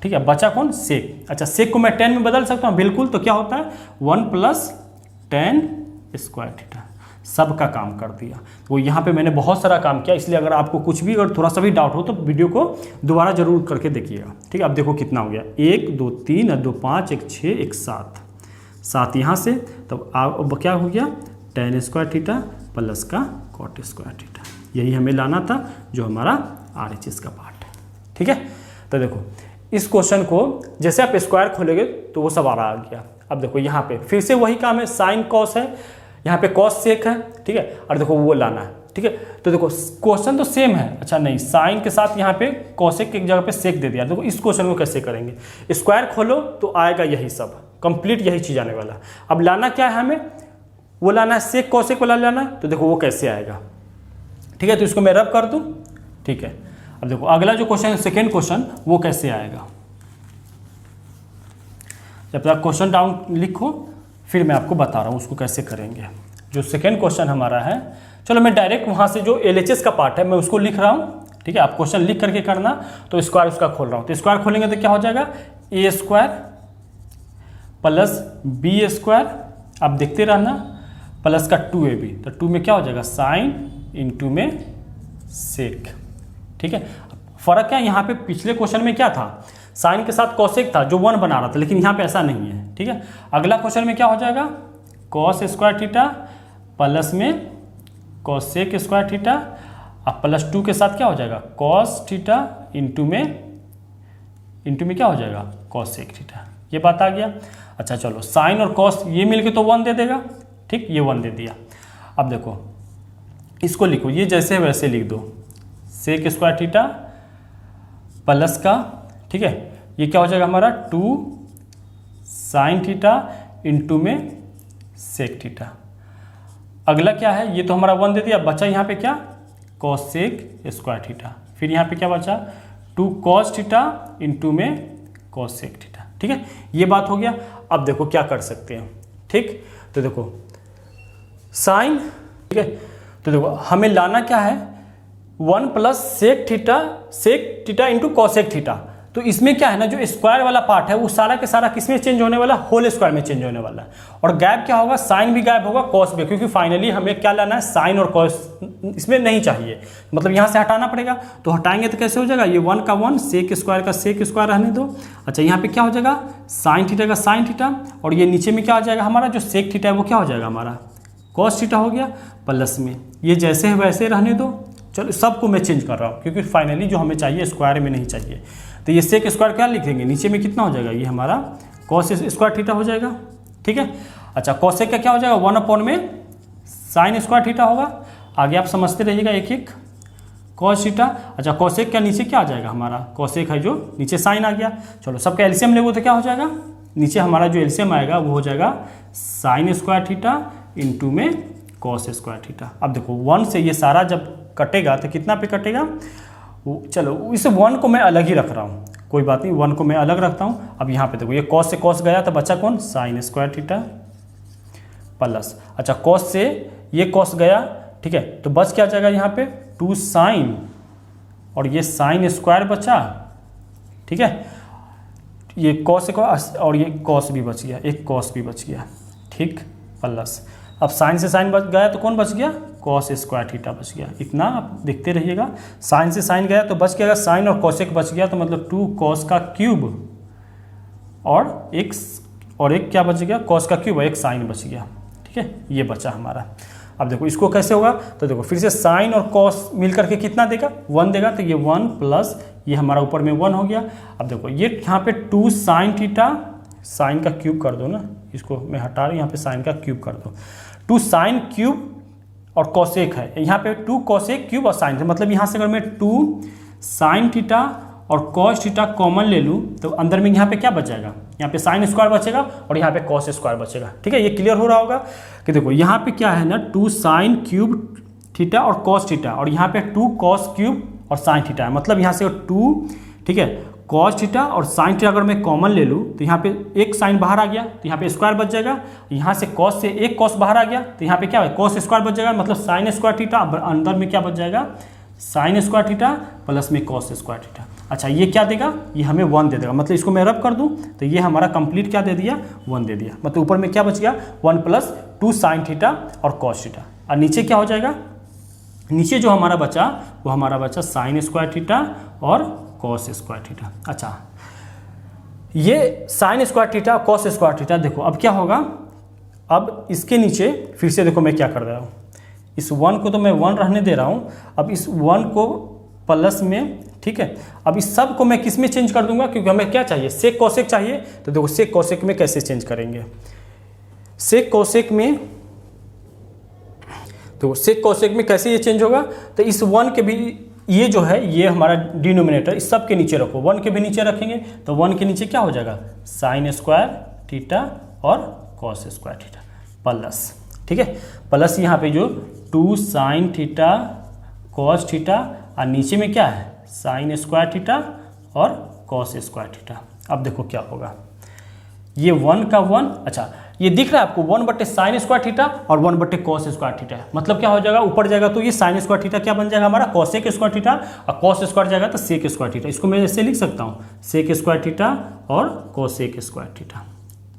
ठीक है, बचा कौन? सेक। अच्छा, सेक को मैं टेन में बदल सकता हूँ? बिल्कुल। तो क्या होता है? 1 प्लस टेन स्क्वायर थीटा। सबका काम कर दिया। तो यहाँ पे मैंने बहुत सारा काम किया, इसलिए अगर आपको कुछ भी अगर थोड़ा सा भी डाउट हो तो वीडियो को दोबारा जरूर करके देखिएगा। ठीक है, अब देखो कितना हो गया, 1 2 3 2 5 1 6 1 7 7 यहाँ से, तब अब क्या हो गया? टेन स्क्वायर थीटा प्लस का कॉट स्क्वायर थीटा। यही हमें लाना था, जो हमारा RHS का पार्ट है। ठीक है, तो देखो इस क्वेश्चन को जैसे आप स्क्वायर खोलेंगे तो वो सब आ गया। अब देखो यहाँ पे फिर से वही काम है, साइन कॉस है, यहाँ पे कॉस सेक है। ठीक है, और देखो वो लाना है। ठीक है, तो देखो क्वेश्चन तो सेम है। अच्छा नहीं, साइन के साथ यहाँ पे कॉसेक की एक जगह पे सेक दे दिया। देखो इस क्वेश्चन को कैसे करेंगे? स्क्वायर खोलो तो आएगा यही सब, कंप्लीट यही चीज़ आने वाला। अब लाना क्या है हमें? वो लाना है सेक कॉसेक वाला लाना है। तो देखो वो कैसे आएगा। ठीक है, तो इसको मैं रब कर दूँ। ठीक है, अब देखो अगला जो क्वेश्चन है, सेकेंड क्वेश्चन, वो कैसे आएगा? जब तक क्वेश्चन डाउन लिखो फिर मैं आपको बता रहा हूँ उसको कैसे करेंगे। जो सेकेंड क्वेश्चन हमारा है, चलो मैं डायरेक्ट वहाँ से जो LHS का पार्ट है मैं उसको लिख रहा हूँ। ठीक है, आप क्वेश्चन लिख करके करना। तो स्क्वायर उसका खोल रहा हूँ, तो स्क्वायर खोलेंगे तो क्या हो जाएगा? A square plus B square, आप देखते रहना, प्लस का 2AB। तो 2 में क्या हो जाएगा? साइन, इंटू में सेक। ठीक है, फर्क क्या है? यहाँ पे पिछले क्वेश्चन में क्या था? साइन के साथ कॉसेक था जो 1 बना रहा था, लेकिन यहाँ पे ऐसा नहीं है। ठीक है, अगला क्वेश्चन में क्या हो जाएगा? कॉस स्क्वायर थीटा प्लस में कॉसेक स्क्वायर थीटा, अब प्लस 2 के साथ क्या हो जाएगा? कॉस थीटा इंटू में क्या हो जाएगा? Cosec theta. ये बात आ गया। अच्छा चलो, साइन और कॉस ये मिलके तो 1 दे देगा। ठीक, ये 1 दे दिया। अब देखो इसको लिखो, ये जैसे वैसे लिख दो, सेक स्क्वायर थीटा प्लस का, ठीक है, ये क्या हो जाएगा हमारा? 2 साइन थीटा इंटू में सेक थीटा। अगला क्या है? ये तो हमारा 1 दे दिया, बचा यहाँ पे क्या? Cosec square theta. फिर यहाँ पे क्या बचा? 2 कॉस थीटा इंटू में कॉसेक थीटा। ठीक है, ये बात हो गया। अब देखो क्या कर सकते हैं। ठीक, तो देखो साइन, ठीक है, तो देखो हमें लाना क्या है? 1 plus sec theta into cosec theta. तो इसमें क्या है ना, जो स्क्वायर वाला पार्ट है वो सारा के सारा किस में चेंज होने वाला? होल स्क्वायर में चेंज होने वाला है। और गैप क्या होगा? साइन भी गैप होगा, कॉस भी, क्योंकि फाइनली हमें क्या लाना है? साइन और कॉस इसमें नहीं चाहिए, मतलब यहाँ से हटाना पड़ेगा। तो हटाएंगे तो कैसे हो जाएगा? ये 1 का 1, सेक स्क्वायर का सेक स्क्वायर रहने दो। अच्छा, यहाँ पे क्या हो जाएगा? साइन थीटा का साइन थीटा, और ये नीचे में क्या हो जाएगा हमारा? जो सेक थीटा है वो क्या हो जाएगा हमारा? कॉस थीटा हो गया, प्लस में ये जैसे है वैसे रहने दो। चलो सबको मैं चेंज कर रहा हूँ, क्योंकि फाइनली जो हमें चाहिए स्क्वायर में नहीं चाहिए। तो ये सेक स्क्वायर क्या लिखेंगे? नीचे में कितना हो जाएगा? ये हमारा कॉस स्क्वायर थीटा हो जाएगा। ठीक है, अच्छा कॉसेक का क्या हो जाएगा? 1 में साइन स्क्वायर थीटा होगा। आगे आप समझते रहिएगा एक एक। कॉस थीटा, अच्छा कॉसेक का नीचे क्या आ जाएगा हमारा? कॉसेक है जो नीचे साइन आ गया। चलो सबका एलसीएम लेंगे तो क्या हो जाएगा? नीचे हमारा जो एलसीएम आएगा वो हो जाएगा साइन स्क्वायर थीटा इंटू में कॉस स्क्वायर थीटा। अब देखो 1 से ये सारा जब कटेगा तो कितना पे कटेगा? चलो इस 1 को मैं अलग ही रख रहा हूँ, कोई बात नहीं, 1 को मैं अलग रखता हूँ। अब यहाँ पे देखो ये कॉस से कॉस गया तो बचा कौन? साइन स्क्वायर थीटा प्लस, अच्छा कॉस से ये कॉस गया, ठीक है, तो बच क्या जाएगा यहाँ पे? 2 साइन, और ये साइन स्क्वायर बचा। ठीक है, ये कॉस और ये कॉस भी बच गया, एक कॉस भी बच गया। ठीक, प्लस अब साइन से साइन बच गया तो कौन बच गया? कॉस स्क्वायर थीटा बच गया। इतना आप देखते रहिएगा। साइन से साइन गया तो बच गया साइन, और कॉसेक बच गया तो मतलब 2 कॉस का क्यूब और एक क्या बच गया? कॉस का क्यूब और एक साइन बच गया। ठीक है, ये बचा हमारा। अब देखो इसको कैसे होगा? तो देखो फिर से साइन और कॉस मिल करके कितना देगा? 1 देगा। तो ये 1 प्लस ये हमारा ऊपर में 1 हो गया। अब देखो ये यहाँ पे 2 साइन थीटा, साइन का क्यूब कर दो ना, इसको मैं हटा रहा हूँ, यहाँ पे साइन का क्यूब कर दो। 2 साइन क्यूब और कॉसेक है, यहाँ पे 2 कॉसेक क्यूब और साइन, मतलब यहाँ से अगर मैं 2 साइन थीटा और कॉस थीटा कॉमन ले लूँ तो अंदर में यहाँ पे क्या बच जाएगा? यहाँ पे साइन स्क्वायर बचेगा और यहाँ पे कॉस स्क्वायर बचेगा। ठीक है, ये क्लियर हो रहा होगा कि देखो यहाँ पे क्या है ना, 2 साइन क्यूब थीटा और कॉस थीटा, और यहाँ पे 2 कॉस क्यूब और साइन थीटा है, मतलब यहाँ से 2 ठीक है। कॉस थीटा और साइन थीटा अगर मैं कॉमन ले लूँ तो यहाँ पे एक साइन बाहर आ गया तो यहाँ पे स्क्वायर बच जाएगा, यहाँ से कॉस से एक कॉस बाहर आ गया तो यहाँ पे क्या है, कॉस स्क्वायर बच जाएगा, मतलब साइन स्क्वायर थीटा, अंदर में क्या बच जाएगा, साइन स्क्वायर थीटा प्लस में कॉस स्क्वायर थीटा। अच्छा ये क्या देगा, ये हमें 1 दे देगा, मतलब इसको मैं रब कर दूं तो ये हमारा कंप्लीट क्या दे दिया, 1 दे दिया। मतलब ऊपर में क्या बच गया, 1 + 2 साइन थीटा और कॉस थीटा, और नीचे क्या हो जाएगा, नीचे जो हमारा बचा वो हमारा बचा साइन स्क्वायर थीटा और कॉस स्क्वायर थीटा। अच्छा ये sign square theta cos square theta, देखो अब क्या होगा, अब इसके नीचे फिर से देखो मैं क्या कर रहा हूँ, इस 1 को तो मैं 1 रहने दे रहा हूँ, अब इस 1 को प्लस में, ठीक है। अब इस सब को मैं किस में चेंज कर दूंगा, क्योंकि हमें क्या चाहिए, सेक कॉसेक चाहिए, तो देखो सेक कॉसेक में कैसे चेंज करेंगे, सेक कॉसेक में, तो सेक कॉसेक में कैसे ये चेंज होगा, तो इस 1 के भी, ये जो है ये हमारा डिनोमिनेटर, इस सब के नीचे रखो, 1 के भी नीचे रखेंगे तो 1 के नीचे क्या हो जाएगा, साइन स्क्वायर थीटा और कॉस स्क्वायर थीटा प्लस, ठीक है, प्लस यहाँ पे जो 2 साइन थीटा कॉस थीटा और नीचे में क्या है, साइन स्क्वायर थीटा और कॉस स्क्वायर थीटा। अब देखो क्या होगा, ये 1 का 1, अच्छा ये दिख रहा है आपको 1 साइन स्क्वायर थीटा और 1 कॉस स्क्वायर थीटा, मतलब क्या हो जाएगा, ऊपर जाएगा तो ये साइन स्क्वायर थीटा क्या बन जाएगा हमारा, कॉसेक स्क्वायर थीटा, और कॉस स्क्वायर जाएगा तो सेक स्क्वायर थीटा। इसको मैं ऐसे लिख सकता हूँ, सेक स्क्वायर थीटा और कॉसेक स्क्वायर थीटा,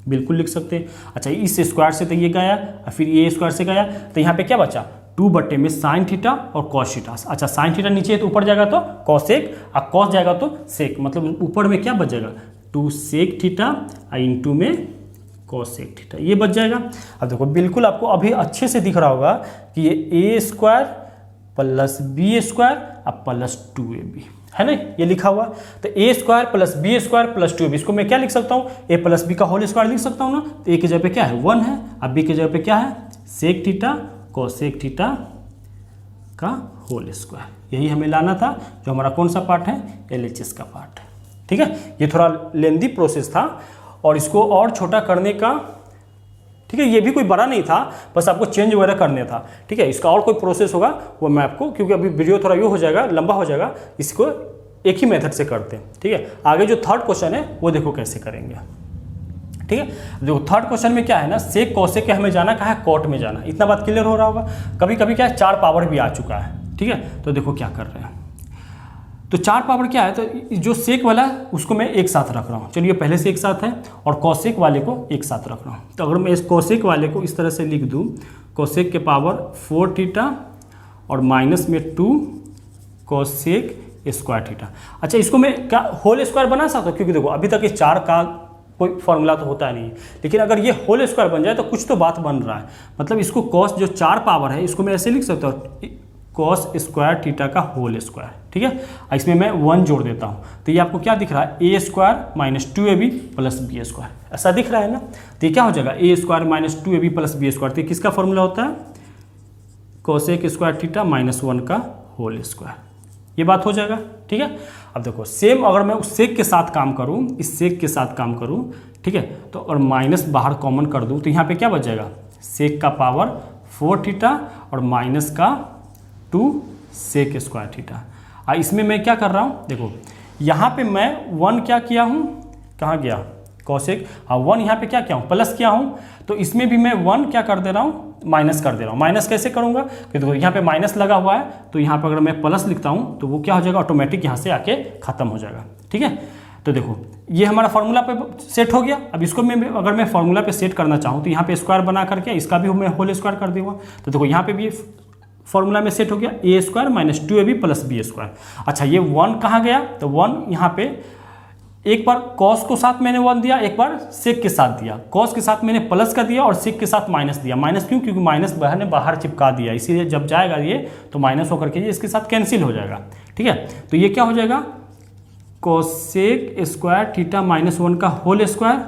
बिल्कुल लिख सकते हैं। अच्छा इस स्क्वायर से तो ये गया और फिर ये स्क्वायर से गया, तो यहाँ पे क्या बचा, 2 में साइन थीटा और कॉस थीटा। अच्छा साइन थीटा नीचे है तो ऊपर जाएगा तो कॉसेक, और कॉस जाएगा तो सेक, मतलब ऊपर में क्या बच जाएगा, 2 सेक थीटा और इंटू में कॉसेक थीटा, ये बच जाएगा। अब देखो बिल्कुल आपको अभी अच्छे से दिख रहा होगा कि ये a square plus b square और प्लस 2ab है ना, ये लिखा हुआ, तो a square plus b square plus 2ab, इसको मैं क्या लिख सकता हूँ, a प्लस बी का होल स्क्वायर लिख सकता हूँ ना, तो a की जगह पे क्या है 1 है, अब b की जगह पे क्या है, सेक थीटा कॉसेक थीटा का होल स्क्वायर, यही हमें लाना था, जो हमारा कौन सा पार्ट है, LHS का पार्ट है, ठीक है। ये थोड़ा लेंदी प्रोसेस था और इसको और छोटा करने का, ठीक है, ये भी कोई बड़ा नहीं था, बस आपको चेंज वगैरह करने था, ठीक है। इसका और कोई प्रोसेस होगा वो मैं आपको, क्योंकि अभी वीडियो थोड़ा ये हो जाएगा, लंबा हो जाएगा, इसको एक ही मेथड से करते हैं, ठीक है। आगे जो थर्ड क्वेश्चन है वो देखो कैसे करेंगे, ठीक है। देखो थर्ड क्वेश्चन में क्या है ना, सेक कॉसेक के हमें जाना कहाँ है, कॉट में जाना, इतना बात क्लियर हो रहा होगा। कभी कभी क्या है 4 पावर भी आ चुका है, ठीक है। तो देखो क्या कर रहे हैं, तो 4 पावर क्या है, तो जो सेक वाला है उसको मैं एक साथ रख रहा हूँ, चलिए पहले से एक साथ है, और कॉसेक वाले को एक साथ रख रहा हूँ। तो अगर मैं इस कॉसेक वाले को इस तरह से लिख दूँ, कॉसेक के पावर 4 थीटा और माइनस में 2 कॉसेक स्क्वायर थीटा। अच्छा इसको मैं क्या होल स्क्वायर बना सकता हूँ, क्योंकि देखो अभी तक ये 4 का कोई फॉर्मूला तो होता नहीं है, लेकिन अगर ये होल स्क्वायर बन जाए तो कुछ तो बात बन रहा है, मतलब इसको कॉस जो 4 पावर है इसको मैं ऐसे लिख सकता हूँ, कॉस स्क्वायर थीटा का होल स्क्वायर, ठीक है। इसमें मैं 1 जोड़ देता हूँ, तो ये आपको क्या दिख रहा है, a square minus 2ab plus b square, ऐसा दिख रहा है ना। तो ये क्या हो जाएगा, a square minus 2ab plus b square, तो किसका फॉर्मूला होता है, कॉसेक स्क्वायर थीटा माइनस 1 का होल स्क्वायर, ये बात हो जाएगा, ठीक है। अब देखो सेम अगर मैं उस सेक के साथ काम करूँ, इस सेक के साथ काम करूँ, ठीक है, तो और माइनस बाहर कॉमन कर दूँ तो यहाँ पे क्या बच जाएगा, सेक का पावर 4 थीटा और माइनस का 2 सेक स्क्वायर थीटा। इसमें मैं क्या कर रहा हूँ, देखो यहाँ पे मैं 1 क्या किया हूँ, कहाँ गया कॉसेक, 1 यहाँ पे क्या किया हूँ, प्लस किया हूँ, तो इसमें भी मैं 1 क्या कर दे रहा हूँ, माइनस कर दे रहा हूँ। माइनस कैसे करूँगा, क्योंकि देखो यहाँ पे माइनस लगा हुआ है, तो यहाँ पे अगर मैं प्लस लिखता हूँ तो वो क्या हो जाएगा, ऑटोमेटिक यहाँ से आके खत्म हो जाएगा, ठीक है। तो देखो ये हमारा फॉर्मूला पे सेट हो गया। अब इसको मैं अगर मैं फॉर्मूला पे सेट करना चाहूँ तो यहाँ पे स्क्वायर बना करके इसका भी मैं होल स्क्वायर कर दूँगा, तो देखो यहाँ पे भी फॉर्मूला में सेट हो गया, a square minus 2ab plus b square. अच्छा ये 1 कहाँ गया, तो 1 यहाँ पे एक बार कॉस को साथ मैंने 1 दिया, एक बार सेक के साथ दिया, कॉस के साथ मैंने प्लस का दिया और सेक के साथ माइनस दिया। माइनस क्यों, क्योंकि माइनस ने बाहर चिपका दिया, इसीलिए जब जाएगा ये तो माइनस होकर के ये इसके साथ कैंसिल हो जाएगा, ठीक है। तो ये क्या हो जाएगा, कॉसेक स्क्वायर थीटा माइनस 1 का होल स्क्वायर,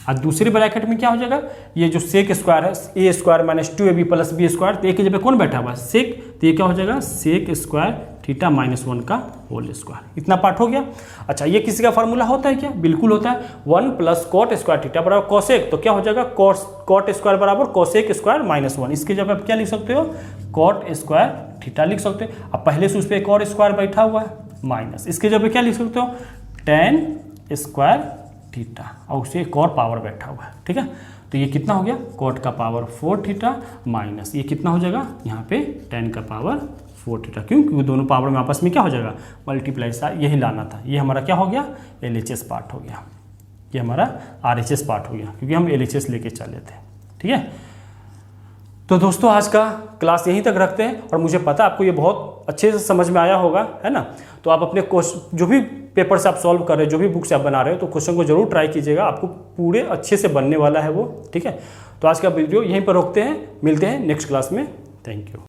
और दूसरी ब्रैकेट में क्या हो जाएगा, ये जो सेक स्क्वायर है, a square minus 2ab plus b square, तो एक जगह कौन बैठा हुआ है, सेक, तो ये क्या हो जाएगा, सेक स्क्वायर थीटा माइनस 1 का होल स्क्वायर। इतना पार्ट हो गया। अच्छा ये किसी का फॉर्मूला होता है क्या, बिल्कुल होता है, 1 प्लस कॉट स्क्वायर थीटा बराबर कॉसेक, तो क्या हो जाएगा, कॉट स्क्वायर बराबर कॉसेक स्क्वायर माइनस 1। इसके जगह आप क्या लिख सकते हो, कॉट स्क्वायर थीटा लिख सकते हो। अब पहले से उस पर एक और स्क्वायर बैठा हुआ है, माइनस, इसके जगह पे क्या लिख सकते हो, टेन स्क्वायर थीटा, और उसे एक और पावर बैठा हुआ है, ठीक है। तो ये कितना हो गया, कॉट का पावर 4 थीटा माइनस ये कितना हो जाएगा, यहाँ पे टेन का पावर 4 थीटा, क्यों, क्योंकि दोनों पावर में आपस में क्या हो जाएगा, मल्टीप्लाई सा, यही लाना था। ये हमारा क्या हो गया, LHS पार्ट हो गया, ये हमारा RHS पार्ट हो गया, क्योंकि हम LHS लेके चले थे, ठीक है। तो दोस्तों आज का क्लास यहीं तक रखते हैं, और मुझे पता है आपको ये बहुत अच्छे से समझ में आया होगा, है ना। तो आप अपने क्वेश्चन जो भी पेपर से आप सॉल्व कर रहे हो, जो भी बुक से आप बना रहे हो, तो क्वेश्चन को जरूर ट्राई कीजिएगा, आपको पूरे अच्छे से बनने वाला है वो, ठीक है। तो आज का वीडियो यहीं पर रोकते हैं, मिलते हैं नेक्स्ट क्लास में, थैंक यू।